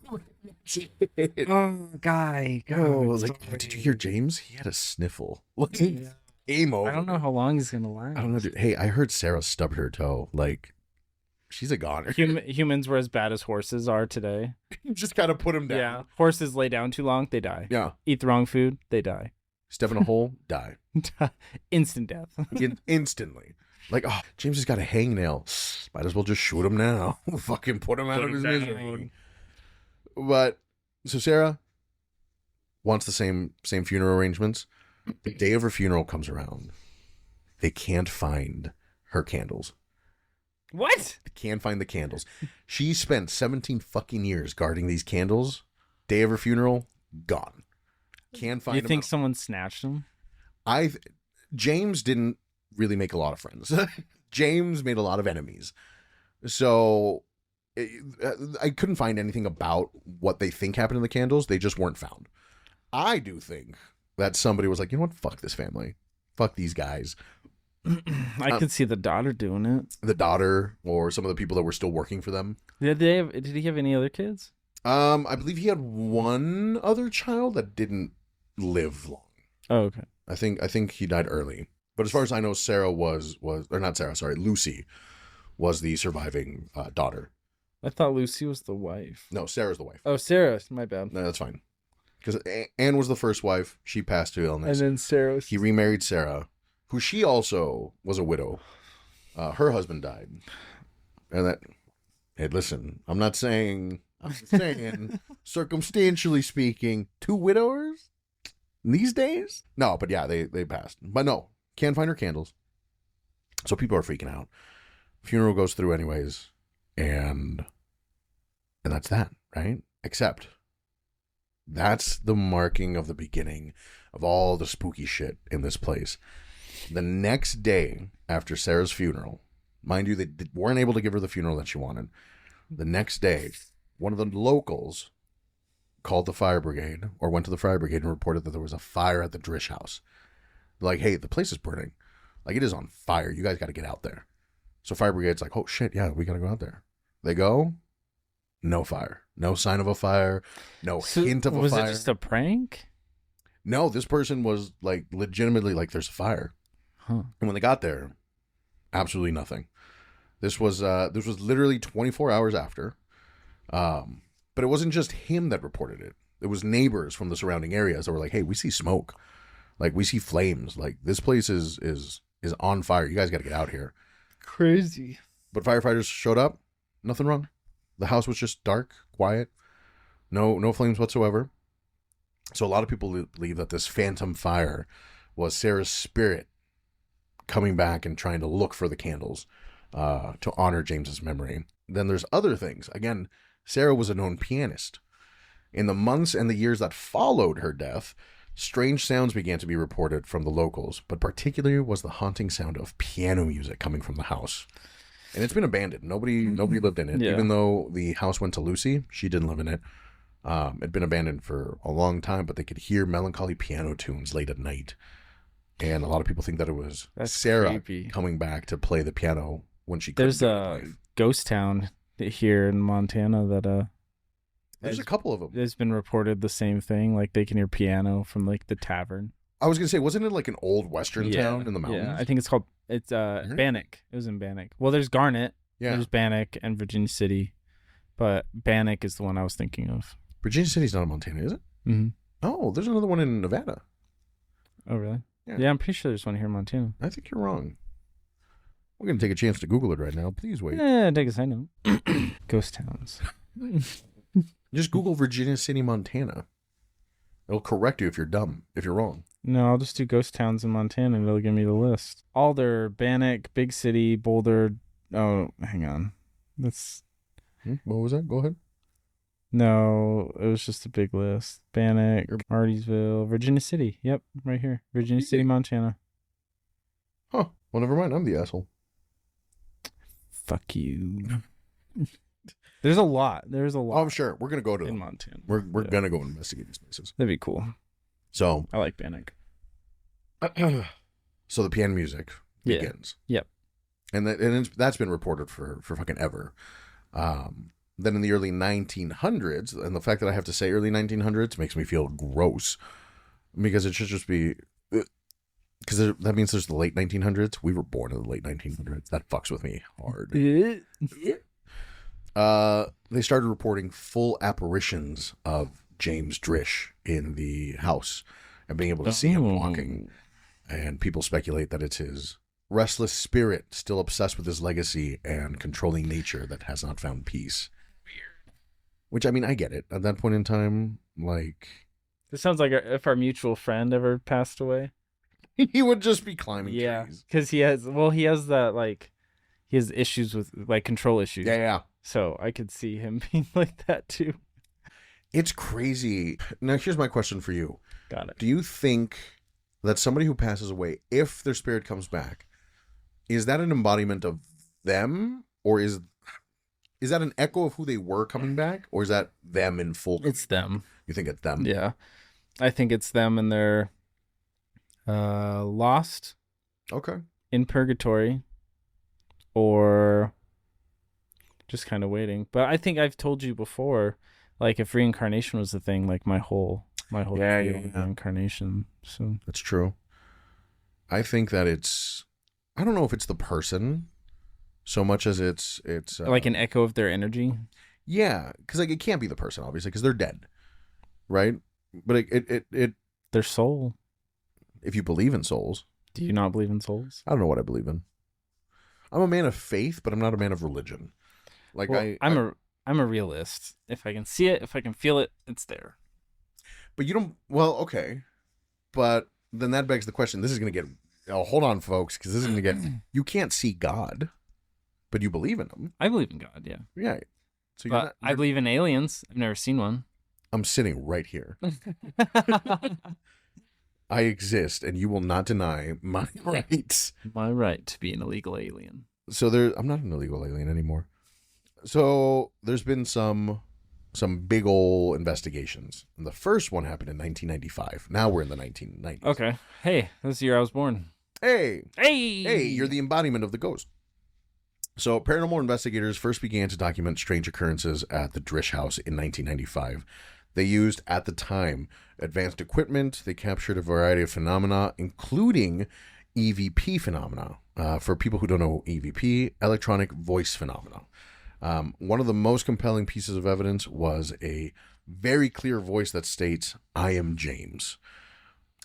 guy. Oh, like, did you hear James? He had a sniffle. Game over. I don't know how long he's gonna last. I don't know. Dude. Hey, I heard Sarah stubbed her toe. Like, she's a goner. Humans were as bad as horses are today. You just gotta put them down. Yeah. Horses lay down too long, they die. Yeah. Eat the wrong food, they die. Step in a hole, die. Instant death. Instantly. Like, oh, James has got a hangnail. Might as well just shoot him now. Fucking put him out of his misery. But so Sarah wants the same funeral arrangements. The day of her funeral comes around. They can't find her candles. What? They can't find the candles. She spent 17 fucking years guarding these candles. Day of her funeral, gone. Can't find them. You think someone snatched them? James didn't really make a lot of friends. James made a lot of enemies. So I couldn't find anything about what they think happened in the candles. They just weren't found. I do think that somebody was like, you know what? Fuck this family. Fuck these guys. I could see the daughter doing it. The daughter or some of the people that were still working for them. Did he have any other kids? I believe he had one other child that didn't live long. Oh, okay. I think he died early. But as far as I know, Lucy was the surviving daughter. I thought Lucy was the wife. No, Sarah's the wife. Oh, Sarah. My bad. No, that's fine. because Anne was the first wife. She passed to illness. And then Sarah. He remarried Sarah, who she also was a widow. Her husband died. And that, hey, listen, I'm saying, circumstantially speaking, 2 widowers these days? No, but yeah, they passed. But no, can't find her candles. So people are freaking out. Funeral goes through anyways. And that's that, right? Except that's the marking of the beginning of all the spooky shit in this place. The next day after Sarah's funeral, mind you, they weren't able to give her the funeral that she wanted. The next day, one of the locals called the fire brigade or went to the fire brigade and reported that there was a fire at the Drish House. They're like, hey, the place is burning. Like, it is on fire. You guys got to get out there. So fire brigade's like, oh, shit, yeah, we got to go out there. They go, no fire. No sign of a fire. No hint of a fire. Was it just a prank? No, this person was, like, legitimately like, there's a fire. Huh. And when they got there, absolutely nothing. This was literally 24 hours after. But it wasn't just him that reported it. It was neighbors from the surrounding areas that were like, hey, we see smoke. Like, we see flames. Like, this place is on fire. You guys got to get out here. Crazy. But firefighters showed up. Nothing wrong. The house was just dark, quiet. No flames whatsoever. So a lot of people believe that this phantom fire was Sarah's spirit coming back and trying to look for the candles to honor James's memory. Then there's other things. Again, Sarah was a known pianist. In the months and the years that followed her death, strange sounds began to be reported from the locals, but particularly was the haunting sound of piano music coming from the house. And it's been abandoned. Nobody lived in it. Yeah. Even though the house went to Lucy, she didn't live in it. It'd been abandoned for a long time, but they could hear melancholy piano tunes late at night. And a lot of people think that it was Sarah coming back to play the piano when she couldn't. There's a ghost town here in Montana that there's a couple of them. It's been reported the same thing. Like, they can hear piano from, like, the tavern. I was gonna say, wasn't it like an old western town in the mountains? Yeah, I think it's Bannock. It was in Bannock. Well, there's Garnet. Yeah. There's Bannock and Virginia City, but Bannock is the one I was thinking of. Virginia City's not in Montana, is it? Mm-hmm. Oh, there's another one in Nevada. Oh, really? Yeah, I'm pretty sure there's one here in Montana. I think you're wrong. We're gonna take a chance to Google it right now. Please wait. Yeah, take a side note. Ghost towns. Just Google Virginia City, Montana. It'll correct you if you're dumb, if you're wrong. No, I'll just do ghost towns in Montana and it'll give me the list. Alder, Bannock, Big City, Boulder. Oh, hang on. That's... What was that? Go ahead. No, it was just a big list. Bannock, Martinsville, Virginia City. Yep, right here. Virginia City, Montana. Huh. Well, never mind. I'm the asshole. Fuck you. There's a lot. Oh, I'm sure. We're going to go to in them. Montana. We're going to go investigate these places. That'd be cool. So I like Bannock. So the piano music begins. Yep. And that's been reported for fucking ever. Then in the early 1900s, and the fact that I have to say early 1900s makes me feel gross, because it should just be, because that means there's the late 1900s. We were born in the late 1900s. That fucks with me hard. They started reporting full apparitions of James Drish in the house and being able to see him walking. And people speculate that it's his restless spirit still obsessed with his legacy and controlling nature that has not found peace. Weird. Which, I mean, I get it. At that point in time, like... This sounds like if our mutual friend ever passed away. He would just be climbing trees. Yeah, because he has that, like... He has issues with, like, control issues. Yeah. So I could see him being like that, too. It's crazy. Now, here's my question for you. Got it. Do you think that somebody who passes away, if their spirit comes back, is that an embodiment of them? Or is that an echo of who they were coming back? Or is that them in full? It's them. You think it's them? Yeah. I think it's them and they're lost. Okay. In purgatory. Or just kind of waiting. But I think I've told you before, like, if reincarnation was the thing, like my whole reincarnation. So that's true. I think that I don't know if it's the person so much as it's like an echo of their energy. Yeah, because like it can't be the person, obviously, because they're dead, right? But it Their soul. if you believe in souls. Do you not believe in souls? I don't know what I believe in. I'm a man of faith, but I'm not a man of religion. Like Well, I'm a realist. If I can see it, if I can feel it, it's there. But you don't. Well, okay, but then that begs the question. This is going to get. Oh, hold on, folks, because this is going to get. You can't see God, but you believe in him. I believe in God. Yeah. Yeah. So But I believe in aliens. I've never seen one. I'm sitting right here. I exist, and you will not deny my rights. My right to be an illegal alien. So I'm not an illegal alien anymore. So there's been some big ol' investigations. And the first one happened in 1995. Now we're in the 1990s. Okay. Hey, this is the year I was born. Hey, Hey, you're the embodiment of the ghost. So paranormal investigators first began to document strange occurrences at the Drish House in 1995. They used, at the time, advanced equipment. They captured a variety of phenomena, including EVP phenomena. For people who don't know EVP, electronic voice phenomena. One of the most compelling pieces of evidence was a very clear voice that states, "I am James."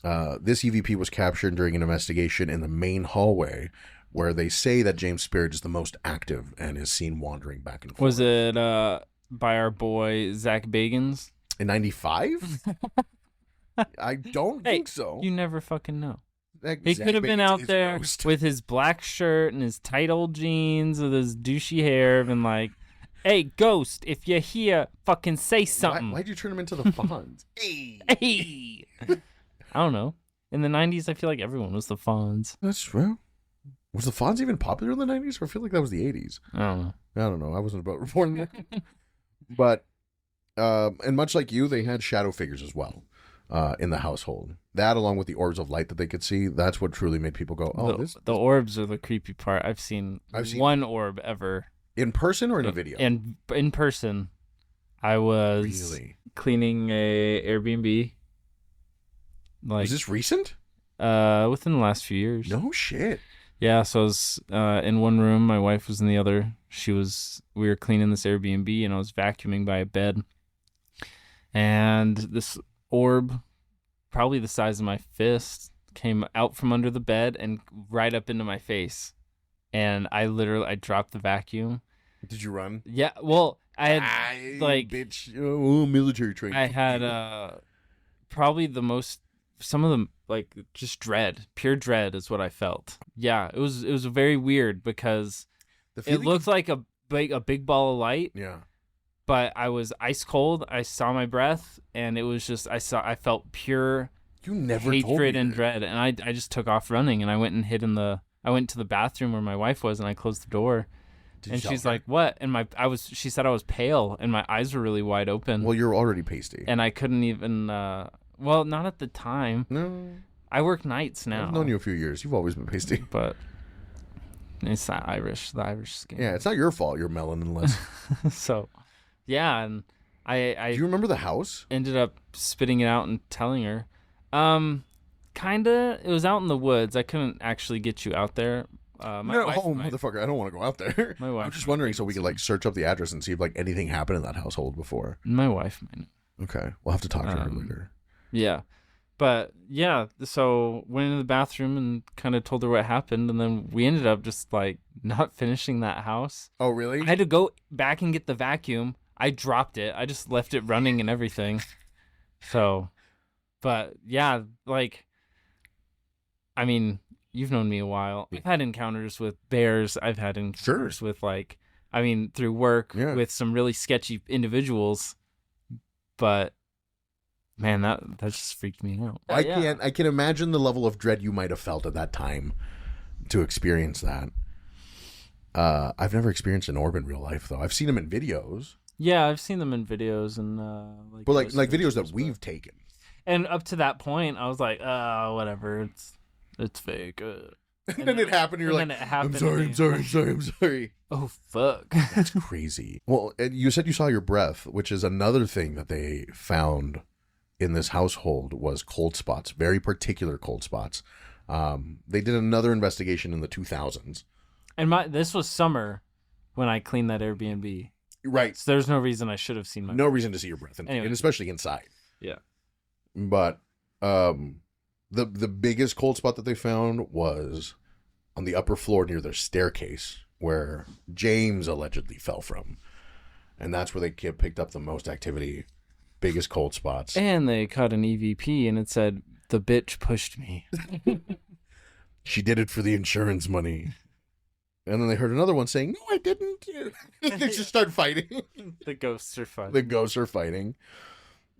This EVP was captured during an investigation in the main hallway, where they say that James' spirit is the most active and is seen wandering back and forth. Was it by our boy Zach Bagans? In 95? I don't think so. You never fucking know. He Zach could have been Bagans out is there Ghost. with his black shirt and his tight old jeans with his douchey hair and like, "Hey, Ghost, if you're here, fucking say something." Why'd you turn him into the Fonz? Hey. I don't know. In the 90s, I feel like everyone was the Fonz. That's true. Was the Fonz even popular in the 90s? Or I feel like that was the 80s. I don't know. I wasn't about born then. But, and much like you, they had shadow figures as well in the household. That, along with the orbs of light that they could see, that's what truly made people go, "Oh, the orbs are the creepy part. I've seen one orb ever. In person or in a video? And in person, I was cleaning a Airbnb. Is this recent? Within the last few years. No shit. Yeah, so I was in one room. My wife was in the other. We were cleaning this Airbnb, and I was vacuuming by a bed. And this orb, probably the size of my fist, came out from under the bed and right up into my face. And I dropped the vacuum. Did you run? Yeah, well, I had bitch, military training. I had probably some of them, like, just dread, pure dread is what I felt. Yeah, it was very weird because it looked like a big ball of light. Yeah. But I was ice cold. I saw my breath, and it was just I felt pure hatred and dread, and I just took off running, and I went and I went to the bathroom where my wife was, and I closed the door. And she's like, "What?" And she said I was pale, and my eyes were really wide open. Well, you're already pasty. And I couldn't even. Well, not at the time. No. I work nights now. I've known you a few years. You've always been pasty. But it's not Irish. The Irish skin. Yeah, it's not your fault. You're melaninless. So, yeah, and I. Do you remember the house? Ended up spitting it out and telling her. Kinda. It was out in the woods. I couldn't actually get you out there. Motherfucker! I don't want to go out there. My wife. I'm just wondering, so we could like search up the address and see if like anything happened in that household before. My wife might. Okay, we'll have to talk to her later. Yeah, but yeah. So went into the bathroom and kind of told her what happened, and then we ended up just like not finishing that house. Oh, really? I had to go back and get the vacuum. I dropped it. I just left it running and everything. So, but yeah, like, I mean, you've known me a while. I've had encounters with bears. I've had encounters with through work with some really sketchy individuals. But man, that just freaked me out. I can imagine the level of dread you might have felt at that time to experience that. I've never experienced an orb in real life though. I've seen them in videos. Yeah, I've seen them in videos and like videos that we've taken. And up to that point, I was like, whatever, it's fake. And then it happened. You're like, I'm sorry. Oh fuck, that's crazy. Well, you said you saw your breath, which is another thing that they found in this household was cold spots, very particular cold spots. They did another investigation in the 2000s. And this was summer when I cleaned that Airbnb. Right. So there's no reason I should have seen no reason to see your breath, and especially inside. Yeah. But the biggest cold spot that they found was on the upper floor near their staircase, where James allegedly fell from. And that's where they picked up the most activity, biggest cold spots. And they caught an EVP and it said, "The bitch pushed me." She did it for the insurance money. And then they heard another one saying, "No, I didn't." They just start fighting. The ghosts are fun. The ghosts are fighting.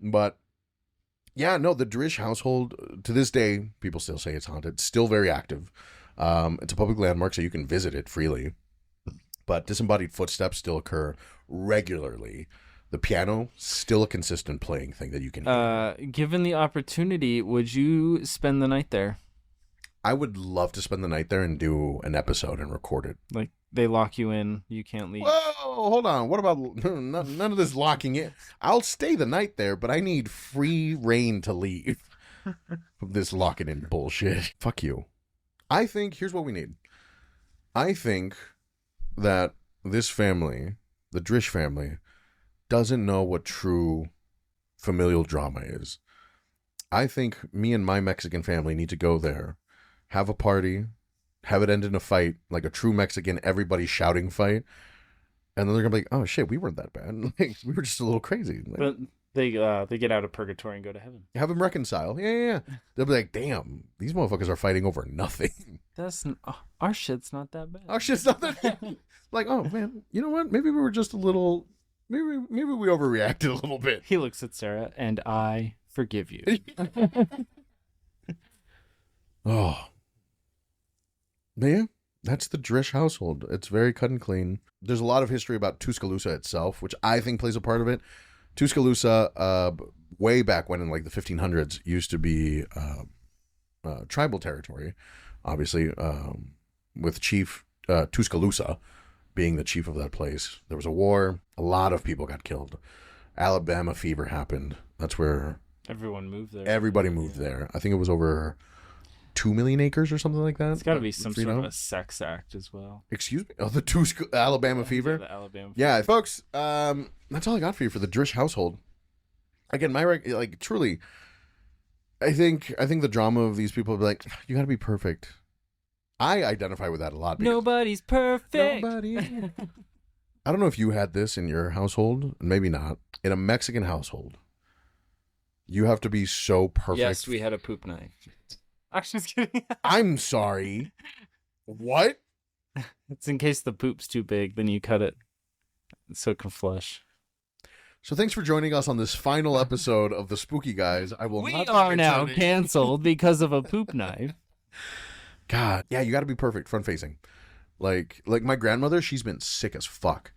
But yeah, no, the Drish household, to this day, people still say it's haunted. Still very active. It's a public landmark, so you can visit it freely. But disembodied footsteps still occur regularly. The piano, still a consistent playing thing that you can hear. Given the opportunity, would you spend the night there? I would love to spend the night there and do an episode and record it. Like, they lock you in, you can't leave. Whoa, hold on. What about none of this locking in? I'll stay the night there, but I need free reign to leave. This locking in bullshit. Fuck you. I think, here's what we need. I think that this family, the Drish family, doesn't know what true familial drama is. I think me and my Mexican family need to go there, have a party, have it end in a fight, like a true Mexican, everybody shouting fight, and then they're gonna be like, "Oh shit, we weren't that bad. Like, we were just a little crazy." Like, But they get out of purgatory and go to heaven. have them reconcile. Yeah. They'll be like, "Damn, these motherfuckers are fighting over nothing. Our shit's not that bad. Our shit's not that bad." Like, oh man, you know what? Maybe we were just a little. Maybe we overreacted a little bit. He looks at Sarah, and I forgive you. Oh. But yeah, that's the Drish household. It's very cut and clean. There's a lot of history about Tuscaloosa itself, which I think plays a part of it. Tuscaloosa, way back when in like the 1500s, used to be tribal territory, obviously, with Chief Tuscaloosa being the chief of that place. There was a war. A lot of people got killed. Alabama fever happened. That's where Everyone moved there. everybody moved there. I think it was over 2 million acres or something like that. It's got to be some sort of a sex act as well. Excuse me? Oh, the Alabama fever? The Alabama fever. Yeah, folks, that's all I got for you for the Drish household. Again, truly, I think the drama of these people will be like, you got to be perfect. I identify with that a lot. Nobody's perfect. Nobody. I don't know if you had this in your household, maybe not. In a Mexican household, you have to be so perfect. Yes, we had a poop knife. Actually, just kidding. I'm sorry. What? It's in case the poop's too big, then you cut it so it can flush. So thanks for joining us on this final episode of the Spooky Guys. We are now canceled because of a poop knife. God, yeah, you got to be perfect, front facing. Like my grandmother, she's been sick as fuck,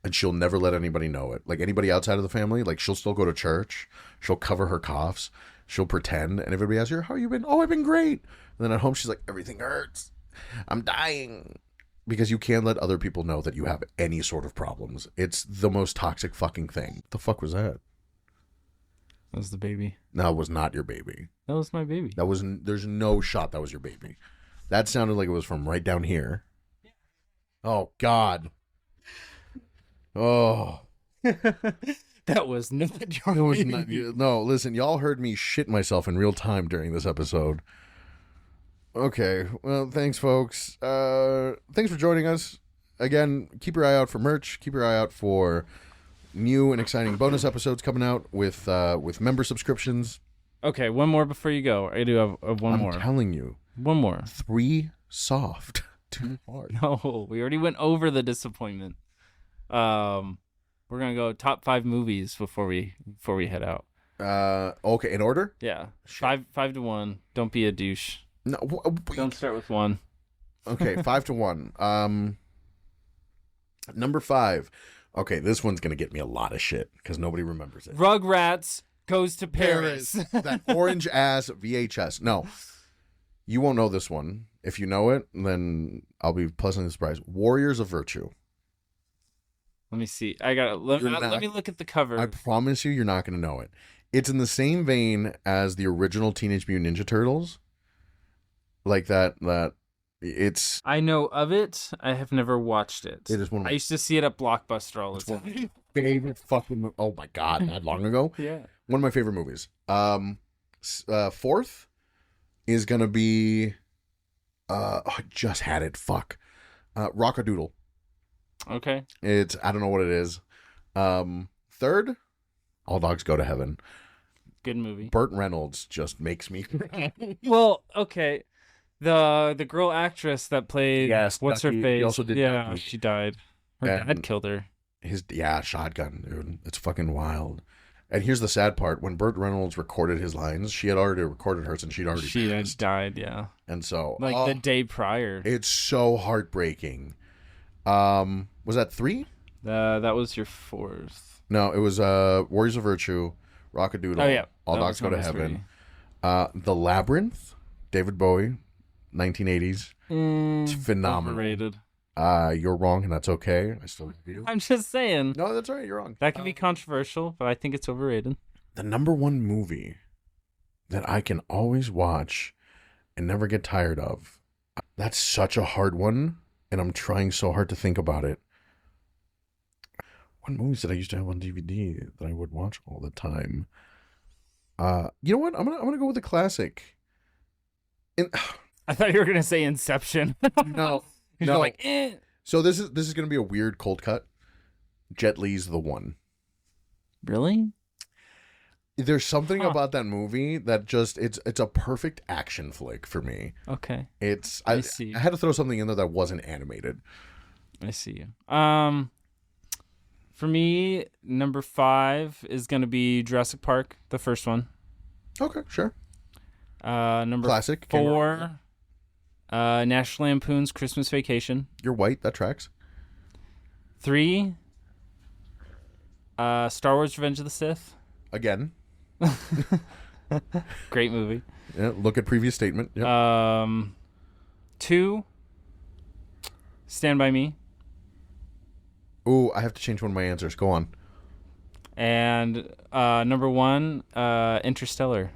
and she'll never let anybody know it. Like anybody outside of the family, like she'll still go to church, she'll cover her coughs, she'll pretend, and everybody asks her, "How you been?" "Oh, I've been great." And then at home, she's like, "Everything hurts. I'm dying." Because you can't let other people know that you have any sort of problems. It's the most toxic fucking thing. What the fuck was that? That was the baby. No, it was not your baby. That was my baby. There's no shot that was your baby. That sounded like it was from right down here. Oh, God. Oh. That was not your baby. No, listen, y'all heard me shit myself in real time during this episode. Okay, well, thanks, folks. Thanks for joining us. Again, keep your eye out for merch. Keep your eye out for new and exciting bonus episodes coming out with member subscriptions. Okay, one more before you go. I do have one more. I'm telling you. One more. 3 soft. 2 hard. No, we already went over the disappointment. We're gonna go top 5 movies before we head out. Okay, in order? Yeah, 5 to 1. Don't be a douche. No, Don't start with 1. Okay, 5 to 1. Number 5. Okay, this one's gonna get me a lot of shit because nobody remembers it. Rugrats Goes to Paris. That orange ass VHS. No, you won't know this one. If you know it, then I'll be pleasantly surprised. Warriors of Virtue. Let me see. Let me look at the cover. I promise you're not gonna know it. It's in the same vein as the original Teenage Mutant Ninja Turtles. Like that it's... I know of it. I have never watched it. It is one of my... I used to see it at Blockbuster all the time. Favorite fucking... Oh my God, that long ago? Yeah. One of my favorite movies. Fourth is gonna be I just had it. Fuck. Rockadoodle. Okay. I don't know what it is. Third, All Dogs Go to Heaven. Good movie. Burt Reynolds just makes me. Well, okay. The girl actress that played what's Ducky, her face? he also did yeah, Ducky. she died. Her dad killed her. Shotgun, dude. It's fucking wild. And here's the sad part: when Burt Reynolds recorded his lines, she had already recorded hers, and she had died. Yeah. And so, the day prior. It's so heartbreaking. Was that 3? That was your 4th. No, it was Warriors of Virtue, Rockadoodle. Oh yeah. All Dogs Go to Heaven. The Labyrinth, David Bowie, 1980s. It's phenomenal. Overrated. You're wrong, and that's okay. I still love you. I'm just saying. No, that's all right. You're wrong. That can be controversial, but I think it's overrated. The number one movie that I can always watch and never get tired of. That's such a hard one, and I'm trying so hard to think about it. What movies did I used to have on DVD that I would watch all the time? You know what? I'm gonna go with a classic. I thought you were gonna say Inception. No. You're like, eh. So this is gonna be a weird cold cut. Jet Li's The One. Really? There's something about that movie that just it's a perfect action flick for me. Okay. I see. I had to throw something in there that wasn't animated. I see you. For me, number 5 is gonna be Jurassic Park, the first one. Okay, sure. Number Classic. 4, National Lampoon's Christmas Vacation. You're white. That tracks. 3, Star Wars: Revenge of the Sith. Again. Great movie. Yeah. Look at previous statement. Yep. 2, Stand By Me. Ooh, I have to change one of my answers. Go on. And number 1, Interstellar.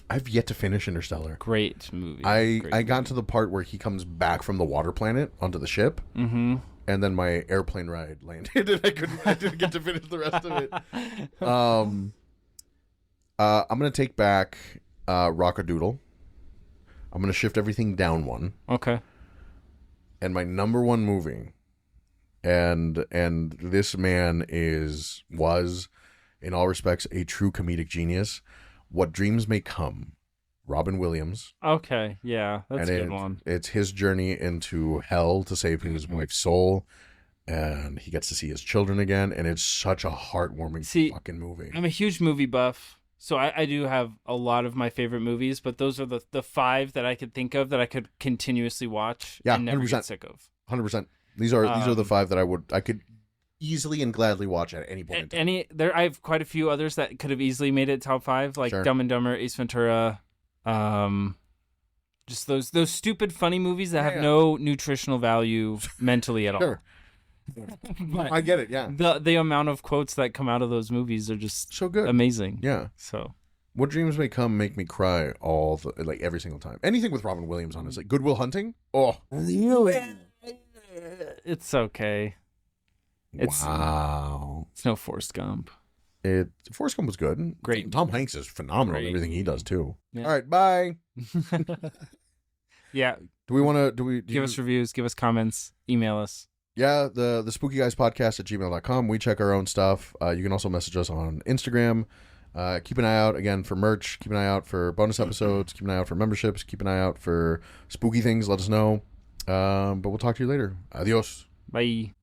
I've yet to finish Interstellar. Great movie. I got to the part where he comes back from the water planet onto the ship. Mm-hmm. And then my airplane ride landed, and I didn't get to finish the rest of it. I'm gonna take back Rockadoodle. I'm gonna shift everything down one. Okay. And my number one movie, and this man was in all respects a true comedic genius. What Dreams May Come. Robin Williams. Okay, yeah, that's a good one. It's his journey into hell to save his wife's soul, and he gets to see his children again, and it's such a heartwarming fucking movie. I'm a huge movie buff, so I do have a lot of my favorite movies, but those are the 5 that I could think of that I could continuously watch and never 100%. get sick of. 100%. These are the 5 that I could easily and gladly watch at any point in time. I have quite a few others that could have easily made it top 5, like Sure. Dumb and Dumber, Ace Ventura. Just those stupid funny movies that have no nutritional value mentally at all. Sure. I get it. Yeah. The amount of quotes that come out of those movies are just So good. amazing. Yeah. So What Dreams May Come make me cry every single time. Anything with Robin Williams on it. Like Good Will Hunting. Oh, it's okay. Wow. It's no Forrest Gump. Forrest Gump was good. Great. Tom Hanks is phenomenal in Great. everything he does too. Yeah. All right, bye. Yeah. Do we want to Give us reviews, give us comments, email us. Yeah, the Spooky Guys podcast at gmail.com. We check our own stuff. You can also message us on Instagram. Keep an eye out again for merch. Keep an eye out for bonus episodes. Keep an eye out for memberships. Keep an eye out for spooky things. Let us know. But we'll talk to you later. Adios. Bye.